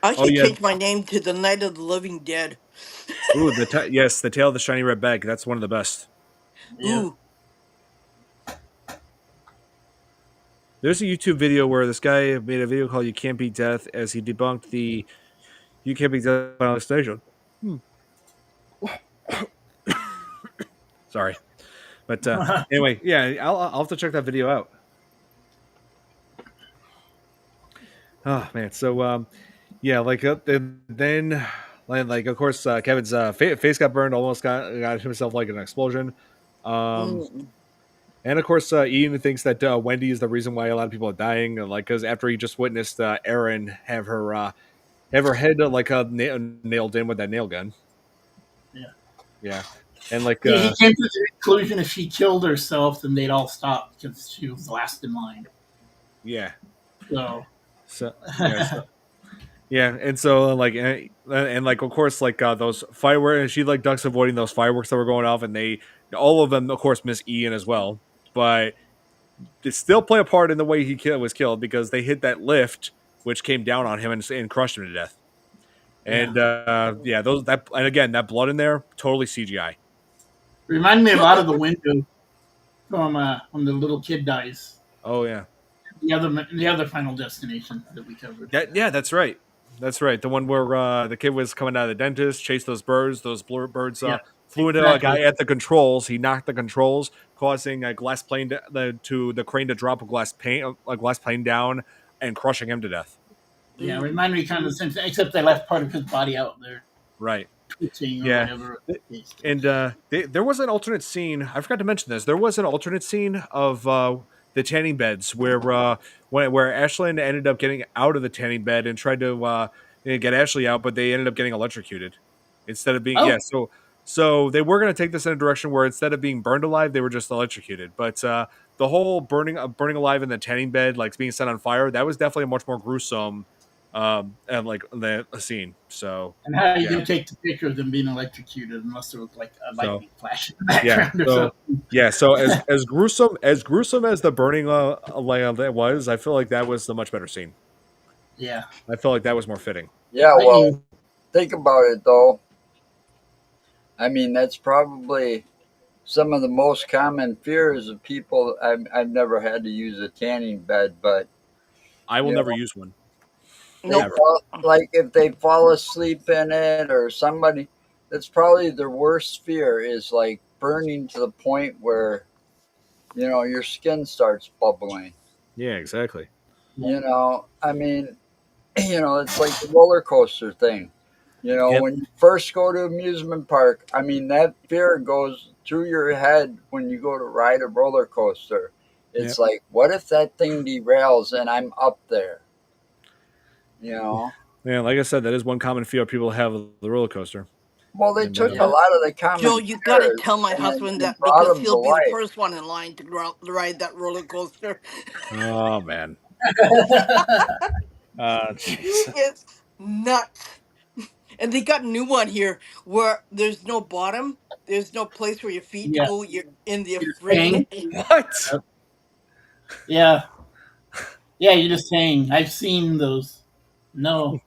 I should change my name to the Night of the Living Dead. Ooh, the Tale of the Shiny Red Bag. That's one of the best. Yeah. Ooh. There's a YouTube video where this guy made a video called "You Can't Beat Death" as he debunked the "You Can't Beat Death" Final Destination. Sorry, but anyway, yeah, I'll have to check that video out. Oh man, so yeah, like then like of course Kevin's face got burned, almost got himself like an explosion. And of course, Ian thinks that Wendy is the reason why a lot of people are dying, like because after he just witnessed Erin have her head nailed in with that nail gun. Yeah, and like he came to the conclusion if she killed herself, then they'd all stop because she was last in line. Yeah. Yeah, and so like and like of course like those fireworks, and she like ducks avoiding those fireworks that were going off, and all of them of course miss Ian as well, but they still play a part in the way he was killed because they hit that lift which came down on him and crushed him to death. And that blood in there, totally CGI. Reminded me a lot of the window from when the little kid dies. Oh yeah. The other Final Destination that we covered. Yeah, that's right. That's right. The one where the kid was coming out of the dentist, chased those birds. Those birds flew into a guy at the controls. He knocked the controls, causing a glass plane to the crane to drop a glass plane down and crushing him to death. Yeah, remind me kind of the same thing, except they left part of his body out there. Right. Yeah. And there was an alternate scene. I forgot to mention this. There was an alternate scene of the tanning beds where Ashlyn ended up getting out of the tanning bed and tried to get Ashley out, but they ended up getting electrocuted instead of being So they were going to take this in a direction where instead of being burned alive, they were just electrocuted. But the whole burning alive in the tanning bed, like being set on fire, that was definitely a much more gruesome and like the scene. So and how you can take the picture of them being electrocuted unless there was like a lightning flash in the background or something. Yeah, so as gruesome as the burning that was, I feel like that was the much better scene. Yeah, I feel like that was more fitting. Yeah, well, think about it though. I mean, that's probably some of the most common fears of people. I've never had to use a tanning bed, but I will never use one. Like if they fall asleep in it or somebody, that's probably their worst fear is like burning to the point where, your skin starts bubbling. Yeah, exactly. I mean, it's like the roller coaster thing. When you first go to amusement park, I mean, that fear goes through your head when you go to ride a roller coaster. It's like, what if that thing derails and I'm up there? Yeah, like I said, that is one common fear people have of the roller coaster. Well, they took a lot of the common Joe, you got to tell my husband that because he'll be the first one in line to ride that roller coaster. Oh, man. It's nuts. And they got a new one here where there's no bottom. There's no place where your feet go. You're in the frame. What? Yeah. Yeah, you're just saying. I've seen those. No.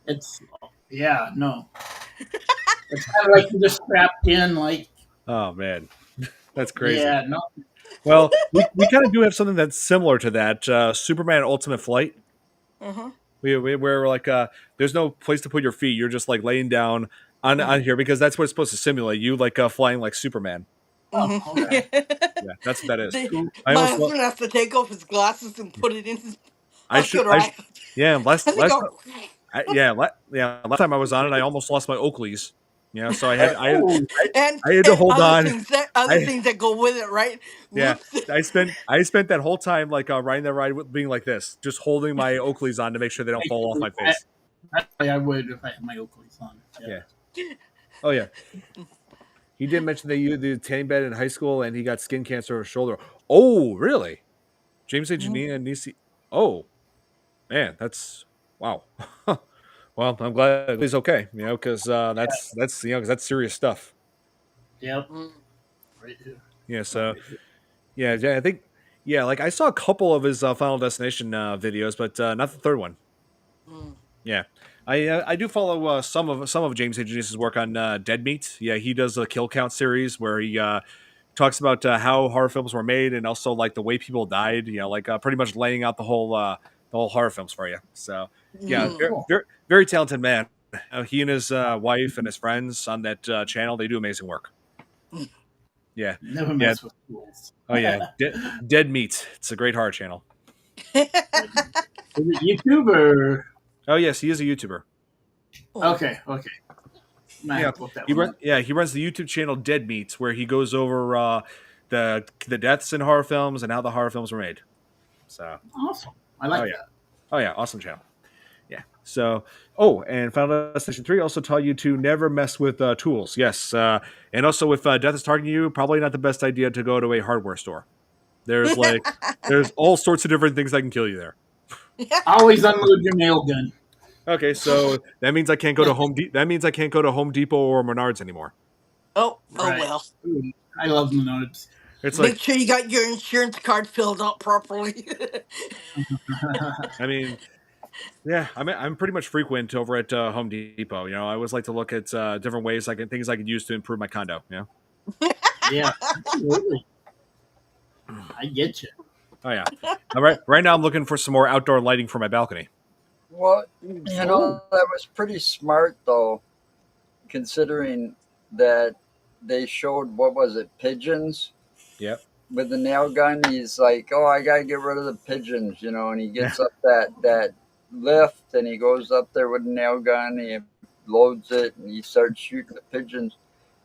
It's, no. It's kind of like you're just strapped in, like. Oh, man. That's crazy. Yeah, no. Well, we kind of do have something that's similar to that. Superman Ultimate Flight. Uh-huh. Where like there's no place to put your feet. You're just like laying down on here because that's what it's supposed to simulate. You like flying like Superman. Oh, okay. Yeah, that's what that is. I My almost husband has to take off his glasses and put it in his I pocket, should right? yeah last And they last go, last time I was on it, I almost lost my Oakleys. Yeah, so Oh, I had to hold other on. things that go with it, right? Yeah, Whoops. I spent that whole time like riding that ride with being like this, just holding my Oakleys on to make sure they don't fall off my face. I would if I had my Oakleys on. Yeah. Oh yeah. He did mention that you did tanning bed in high school and he got skin cancer of his shoulder. Oh, really? James A. Janina Nisi. Oh, man, that's wow. Well, I'm glad he's okay. You know, because that's because that's serious stuff. Yep. Right here. Yeah. So yeah, I think like I saw a couple of his Final Destination videos, but not the third one. Yeah, I do follow some of James Hitchens' work on Dead Meat. Yeah, he does a Kill Count series where he talks about how horror films were made and also like the way people died. You know, like pretty much laying out the whole horror films for you. So yeah, very talented man. He and his wife and his friends on that channel, they do amazing work. Yeah, Never mess with tools. Oh yeah, Dead Meat. It's a great horror channel. Is it YouTube or? Oh yes, he is a YouTuber. Okay. He runs the YouTube channel Dead Meat, where he goes over the deaths in horror films and how the horror films were made. So awesome. I like that. Oh yeah, awesome channel. Yeah. So and Final Destination 3 also taught you to never mess with tools. Yes. And also if death is targeting you, probably not the best idea to go to a hardware store. There's all sorts of different things that can kill you there. Always unload your nail gun. Okay, so that means I can't go to Home Depot or Menards anymore. Well. Ooh, I love Menards. Make sure you got your insurance card filled out properly. I mean, yeah, I'm pretty much frequent over at Home Depot. You know, I always like to look at different ways things I could use to improve my condo. You know? Yeah, absolutely. I get you. Oh yeah. All right. Right now, I'm looking for some more outdoor lighting for my balcony. Well, that was pretty smart though, considering that they showed pigeons. Yep. With the nail gun, he's like, "Oh, I gotta get rid of the pigeons," you know, and he gets up that lift and he goes up there with a nail gun. He loads it and he starts shooting the pigeons.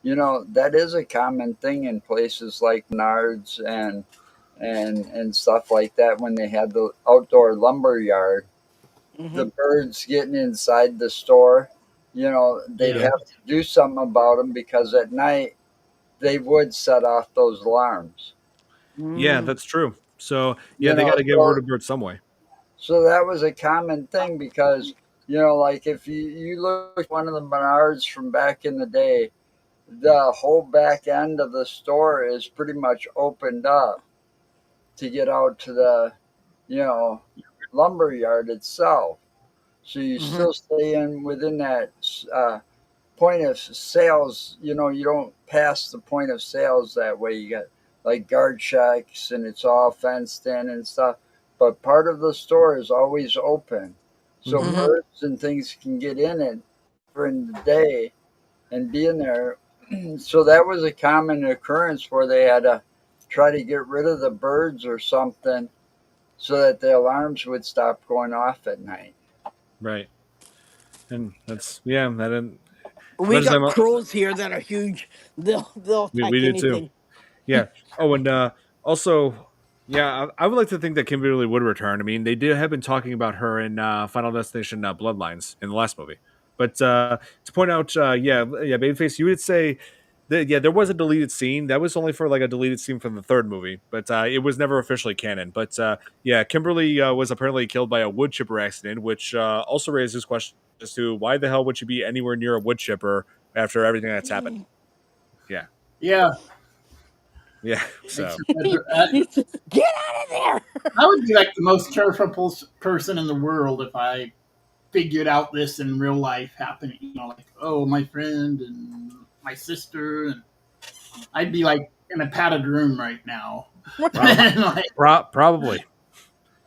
You know, that is a common thing in places like Menards and stuff like that when they had the outdoor lumber yard. The birds getting inside the store, you know, they'd have to do something about them because at night they would set off those alarms. Yeah, that's true. So they got to get rid of birds some way. So that was a common thing because, you know, like if you look at one of the Menards from back in the day, the whole back end of the store is pretty much opened up to get out to the, you know, lumber yard itself. So you still stay within that point of sales. You know, you don't pass the point of sales that way. You got like guard checks and it's all fenced in and stuff. But part of the store is always open. So birds and things can get in it during the day and be in there. So that was a common occurrence where they had to try to get rid of the birds or something so that the alarms would stop going off at night. Right. And that's that didn't. We got crows here that are huge. They'll attack we do anything. too. Yeah. Oh, and also, I would like to think that Kimberly would return. I mean, they have been talking about her in Final Destination Bloodlines in the last movie. But to point out, Babyface, you would say that there was a deleted scene. That was only for like a deleted scene from the third movie, but it was never officially canon. But Kimberly was apparently killed by a wood chipper accident, which also raises questions as to why the hell would she be anywhere near a wood chipper after everything that's happened. Yeah. So get out of there. I would be like the most careful person in the world if I figured out this in real life happening. You know, like, oh, my friend and my sister, and I'd be like in a padded room right now. Probably.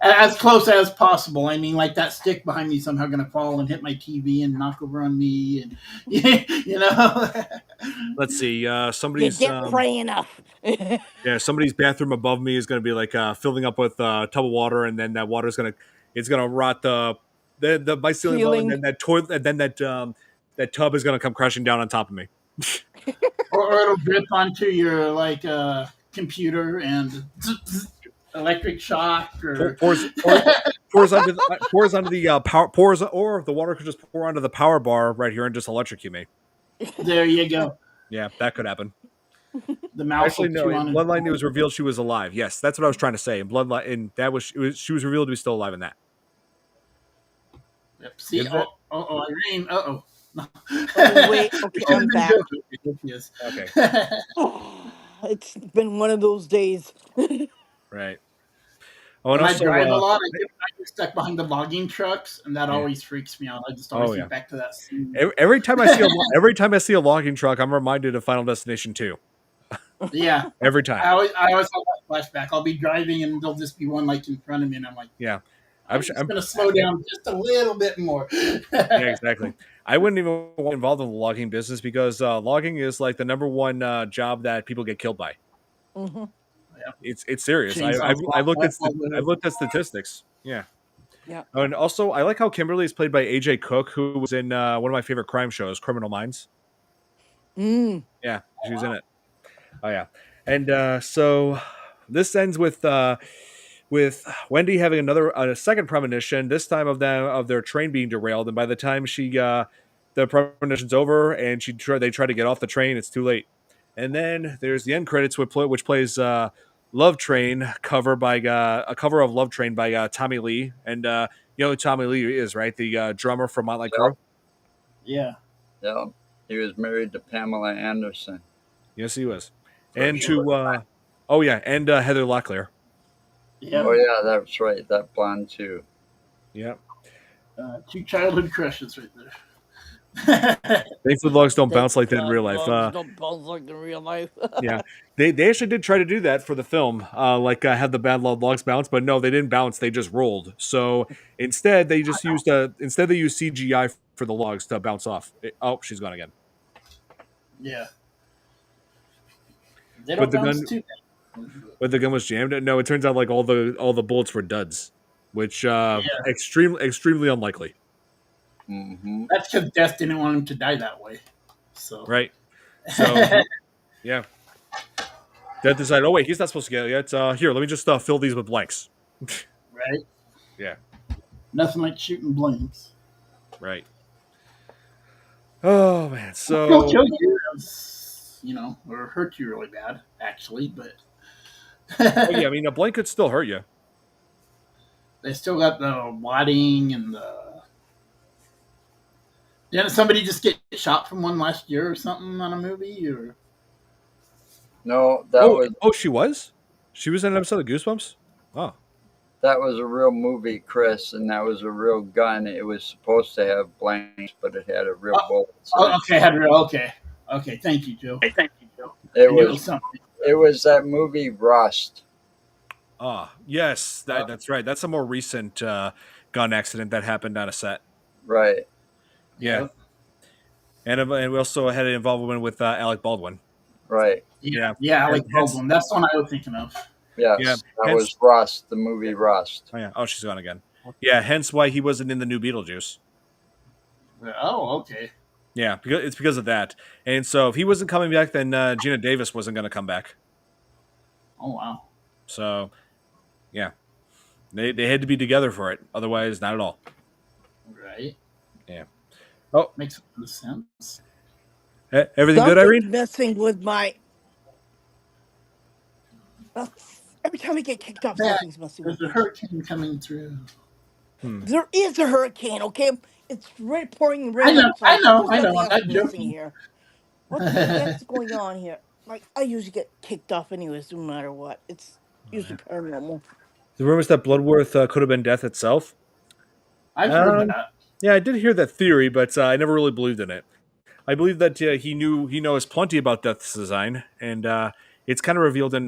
As close as possible. I mean, like that stick behind me somehow going to fall and hit my TV and knock over on me, and you know. Let's see. You Somebody's didn't pray enough. yeah, somebody's bathroom above me is going to be like filling up with a tub of water, and then that water is it's gonna rot the my ceiling above, and then that toilet, and then that tub is going to come crashing down on top of me. or it'll drip onto your like computer and electric shock, or pours onto the power pours, or the water could just pour onto the power bar right here and just electrocute me. There you go. Yeah, that could happen. The mouse. Actually, no. In Bloodline, it was revealed she was alive. Yes, that's what I was trying to say. In Bloodline, and she was revealed to be still alive in that. Yep. See, Irene. Oh wait, okay, I'm back. Yes. Okay. It's been one of those days. Right. Oh, and when also, I drive a lot, I get stuck behind the logging trucks, and that always freaks me out. I just always think back to that scene. Every time I see a logging truck, I'm reminded of Final Destination 2. Yeah. Every time. I always have that flashback. I'll be driving, and there'll just be one like in front of me, and I'm like, yeah. I'm just going to slow down just a little bit more. Yeah, exactly. I wouldn't even want involved in the logging business because logging is like the number one job that people get killed by. Mm-hmm. Yeah. It's serious. I looked at statistics. Yeah. Yeah. And also, I like how Kimberly is played by AJ Cook, who was in one of my favorite crime shows, Criminal Minds. Yeah, she was in it. Oh yeah. And so this ends with Wendy having a second premonition, this time of their train being derailed, and by the time the premonition's over and they try to get off the train, it's too late. And then there's the end credits which plays Love Train cover by a cover of Love Train by Tommy Lee, and you know who Tommy Lee is, right? The drummer from Motley Crue. Yeah. Yeah. He was married to Pamela Anderson. Yes, he was. And Heather Locklear. Yeah. Oh yeah, that's right. That blonde too. Yeah. Two childhood crushes right there. Thankfully, logs don't bounce like that in real life. Don't bounce like in real life. Yeah, they actually did try to do that for the film, have the bad logs bounce, but no, they didn't bounce. They just rolled. So instead, they just used CGI for the logs to bounce off. She's gone again. Yeah. They don't bounce too bad. But the gun was jammed. No, it turns out like all the bullets were duds, which extremely unlikely. Mm-hmm. That's because Death didn't want him to die that way. So right. So yeah, Death decided, oh wait, he's not supposed to get it yet. Here, let me just fill these with blanks. Right. Yeah. Nothing like shooting blanks. Right. Oh man, so he'll kill you, or hurt you really bad, actually, but yeah, I mean a blank could still hurt you. They still got the wadding and the. Didn't somebody just get shot from one last year or something on a movie? Or no, that was. Oh, she was. She was in an episode of Goosebumps. Oh, that was a real movie, Chris, and that was a real gun. It was supposed to have blanks, but it had a real bullet. Okay. Thank you, Joe. It was that movie Rust. Ah, yes, that's right. That's a more recent gun accident that happened on a set. Right. Yeah. And we also had an involvement with Alec Baldwin. Right. Yeah, Alec Baldwin. That's the one I was thinking of. Yes, yeah, that was Rust, the movie Rust. Oh, yeah. Oh, she's gone again. Yeah, hence why he wasn't in the new Beetlejuice. Oh, okay. Yeah, it's because of that. And so if he wasn't coming back, then Gina Davis wasn't going to come back. Oh, wow. So, yeah. They had to be together for it. Otherwise, not at all. Right. Yeah. Oh, makes sense. Everything good, Irene? Messing with my. Every time I get kicked off, something's messing with me. There's a hurricane coming through. There is a hurricane, okay? It's pouring rain outside. I know. I'm missing here. What the heck's going on here? Like, I usually get kicked off anyways, no matter what. It's usually paranormal. The rumors that Bloodworth could have been death itself. I've heard that. Yeah, I did hear that theory, but I never really believed in it. I believe that he knows plenty about Death's design, and it's kind of revealed in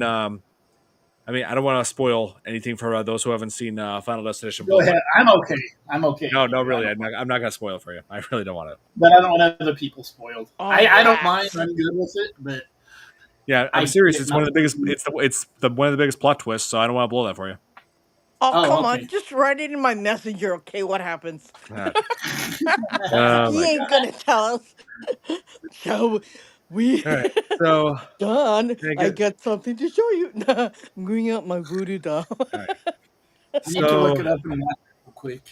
I mean, I don't want to spoil anything for those who haven't seen Final Destination. Go ahead. I'm okay. I'm okay. No, really. I'm not going to spoil it for you. I really don't want to. But I don't want other people spoiled. I don't mind. Yes. I'm good with it. But Yeah, I'm serious. It's one of the biggest. It's one of the biggest plot twists. So I don't want to blow that for you. Oh, come okay. on. Just write it in my messenger, okay? What happens? Oh He my ain't God. gonna tell us. So we All right. So Don, I get- got something to show you. I'm bringing out my voodoo doll. I need to look it up and watch it real quick.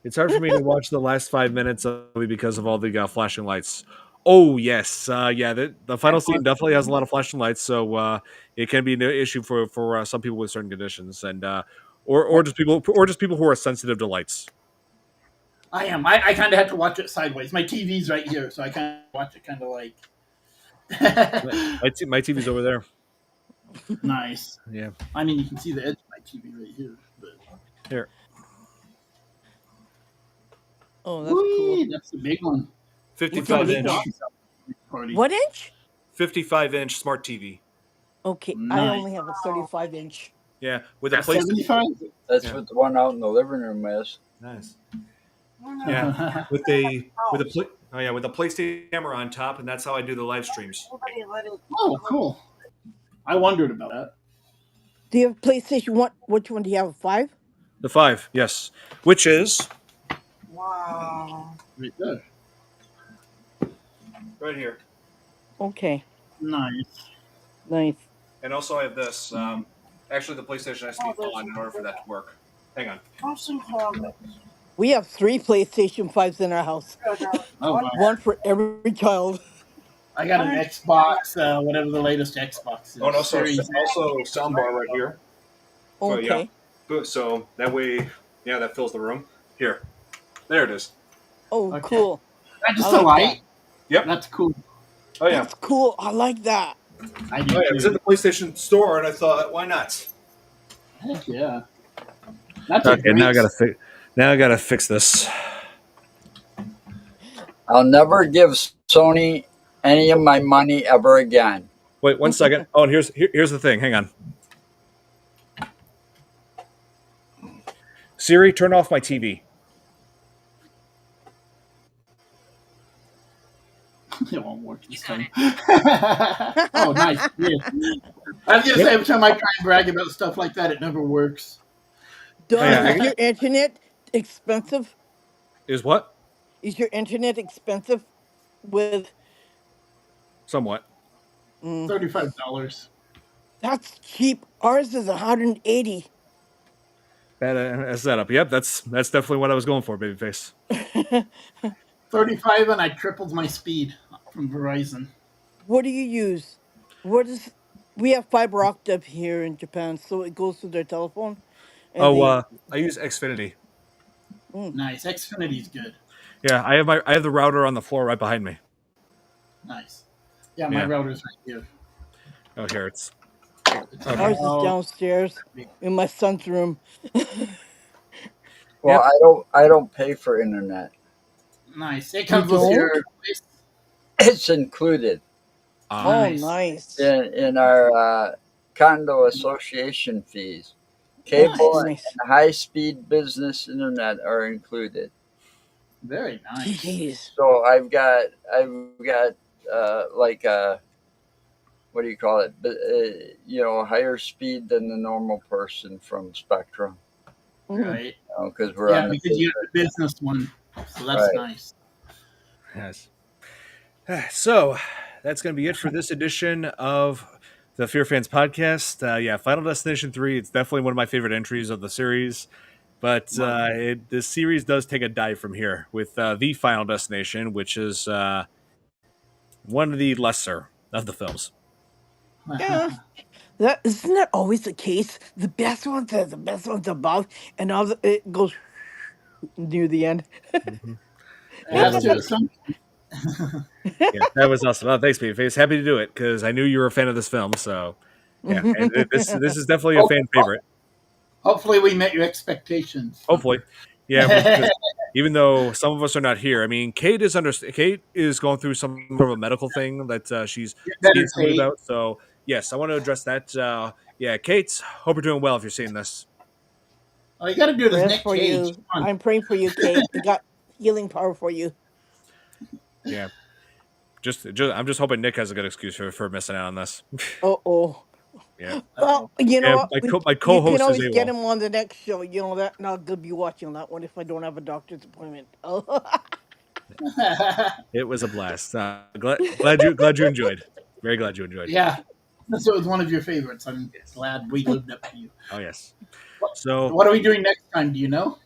It's hard for me to watch the last 5 minutes only because of all the flashing lights. Oh yes, yeah. The final scene definitely has a lot of flashing lights, so it can be an issue for some people with certain conditions, and or just people who are sensitive to lights. I am. I kind of have to watch it sideways. My TV's right here, so I kind of watch it kind of like. My TV's over there. Nice. Yeah. I mean, you can see the edge of my TV right here. But... Here. Oh, that's cool. That's the big one. 55-inch. What inch? 55-inch smart TV. Okay, Nice. I only have a 35-inch. Yeah, with a PlayStation. 75. That's what the one out in the living room is. Nice. Yeah, with a PlayStation camera on top, and that's how I do the live streams. Oh, cool. I wondered about that. Do you have PlayStation 1? Which one do you have? 5? The 5, yes. Which is Wow. Right there. right here. Okay. Nice. Nice. And also I have this. Actually, the PlayStation has to be on in order for that to work. Hang on. We have 3 PlayStation 5s in our house. Oh, wow. One for every child. I got an Xbox, whatever the latest Xbox is. Oh, no, sorry. Series Also, soundbar right here. Okay. So that way, yeah, that fills the room. Here. There it is. Oh, Okay. cool. That's just I a like light. Yep. That's cool. Oh, yeah. That's cool. I like that. I do. Oh, yeah. It was at the PlayStation store, and I thought, why not? Heck yeah. That's Okay, now I gotta fix this. I'll never give Sony any of my money ever again. Wait 1 second. Oh, and here's the thing. Hang on. Siri, turn off my TV. It won't work this time. Oh, nice. Yeah. I was going to say, every time I try and brag about stuff like that, it never works. Don, Yeah. is your internet expensive? Is what? Is your internet expensive with... Somewhat. $35. That's cheap. Ours is 180. Bad setup. Yep, that's definitely what I was going for, babyface. 35, and I tripled my speed from Verizon. What do you use? We have fiber optic here in Japan, so it goes to their telephone. And I use Xfinity. Nice. Xfinity's good. Yeah, I have the router on the floor right behind me. Nice. Yeah, my router's right here. Oh, here it's. Okay. Ours is downstairs in my son's room. Well, I don't pay for internet. Nice. It comes with your. It's included. Nice. Nice. In our condo association fees. Cable and high-speed business internet are included. Very nice. Jeez. So I've got like a, what do you call it? Higher speed than the normal person from Spectrum. Right. Because we're on because you have the business one, so that's nice. Yes. So that's going to be it for this edition of the FearFans podcast. Final Destination 3. It's definitely one of my favorite entries of the series. But the series does take a dive from here with the Final Destination, which is one of the lesser of the films. Yeah, isn't that always the case? The best ones are the best ones above, and it goes near the end. Mm-hmm. That was awesome. Oh, thanks, Babyface. Happy to do it because I knew you were a fan of this film. So yeah, and this is definitely a fan favorite. Hopefully, we met your expectations. Hopefully, yeah. Even though some of us are not here, I mean, Kate is going through some sort of a medical thing that she's about. So yes, I want to address that. yeah, Kate, hope you're doing well if you're seeing this. All you got to do is Prayers Nick for Cage. you. I'm praying for you, Kate. I got healing power for you. Yeah. I'm just hoping Nick has a good excuse for missing out on this. Oh. Yeah. Well, you know what? My You co-host can always is get AWOL. him on the next show. You know that, and I'll be watching that one if I don't have a doctor's appointment. Oh. It was a blast. Glad you enjoyed. Very glad you enjoyed. Yeah, so it was one of your favorites. I'm glad we lived up to you. Oh yes. So what are we doing next time? Do you know?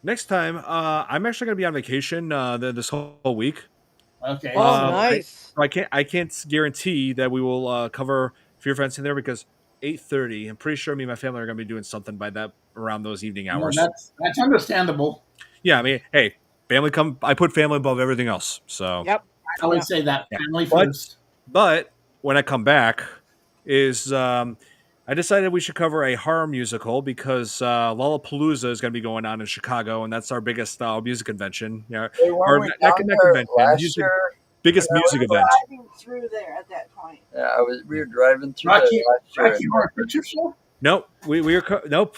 Next time, I'm actually going to be on vacation this whole week. Okay. Oh, nice. I can't guarantee that we will cover FearFans in there because 8:30. I'm pretty sure me and my family are going to be doing something by that around those evening hours. No, that's understandable. Yeah, I mean, hey, family come. I put family above everything else. So yep, I always say that family first. But when I come back, I decided we should cover a horror musical because Lollapalooza is going to be going on in Chicago, and that's our biggest music convention. Yeah, our convention, biggest music event. Driving through there at that point. Yeah, we were driving through Rocky Horror Picture Show. Nope, nope.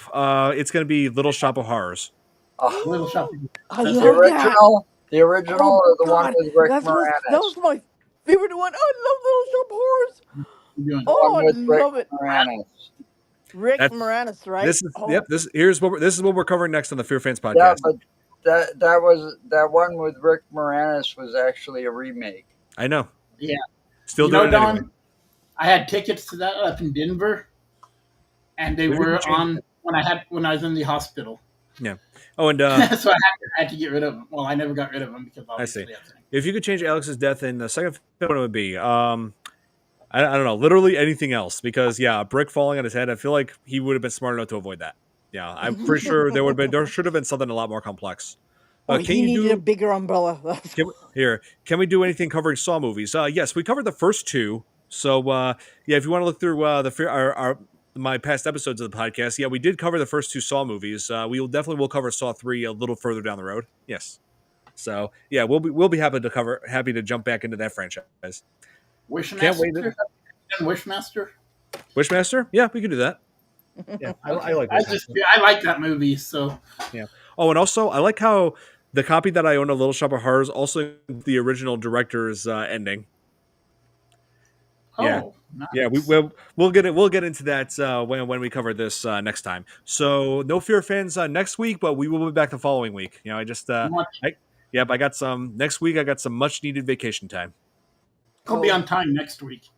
It's going to be Little Shop of Horrors. Oh, Little Shop. The original, or the one with Rick Moranis. That was my favorite one. I love Little Shop of Horrors. Oh, I love it. Rick Moranis, right? This is what we're covering next on the FearFans podcast. Yeah, but that one with Rick Moranis was actually a remake. I know. Yeah. Still doing it anyway. I had tickets to that up in Denver, and they were on when I was in the hospital. Yeah. Oh, and so I had to get rid of them. Well, I never got rid of them because obviously. I see. If you could change Alex's death in the second film, what it would be? I don't know, literally anything else. Because a brick falling on his head. I feel like he would have been smart enough to avoid that. Yeah, I'm pretty sure there should have been something a lot more complex. He needed a bigger umbrella. Can we do anything covering Saw movies? Yes, we covered the first two. So if you want to look through my past episodes of the podcast, we did cover the first two Saw movies. We'll cover Saw 3 a little further down the road. Yes. So we'll be happy to jump back into that franchise. Wishmaster? Can't wait. Wishmaster? Wishmaster? Yeah, we can do that. Yeah, I like. I like that movie. So yeah. Oh, and also I like how the copy that I own of Little Shop of Horrors also the original director's ending. Oh, nice. Yeah, we'll get into that when we cover this next time. So no FearFans next week, but we will be back the following week. I just I got some next week. I got some much needed vacation time. I'll be on time next week.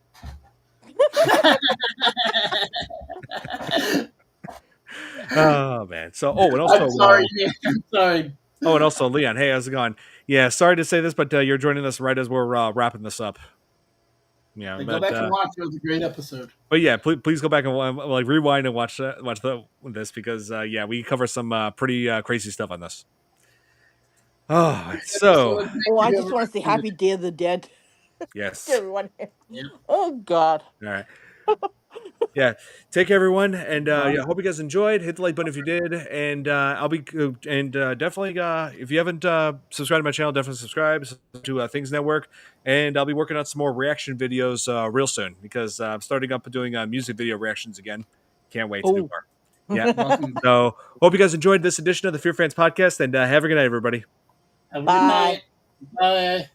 Oh man! And also, I'm sorry. I'm sorry. Oh, and also, Leon. Hey, how's it going? Yeah, sorry to say this, but you're joining us right as we're wrapping this up. Yeah, go back and watch. It was a great episode. But yeah, please go back and rewind and watch this because we cover some pretty crazy stuff on this. Oh, so I just want to say Happy Day of the Dead. Yes. Everyone. Yeah. Oh God. All right. Yeah. Take care, everyone, and hope you guys enjoyed. Hit the like button if you did, and I'll be definitely if you haven't subscribed to my channel, definitely subscribe to Things Network, and I'll be working on some more reaction videos real soon because I'm starting up doing music video reactions again. Can't wait to do more. Yeah. So hope you guys enjoyed this edition of the FearFans podcast, and have a good night, everybody. Have a good night. Bye.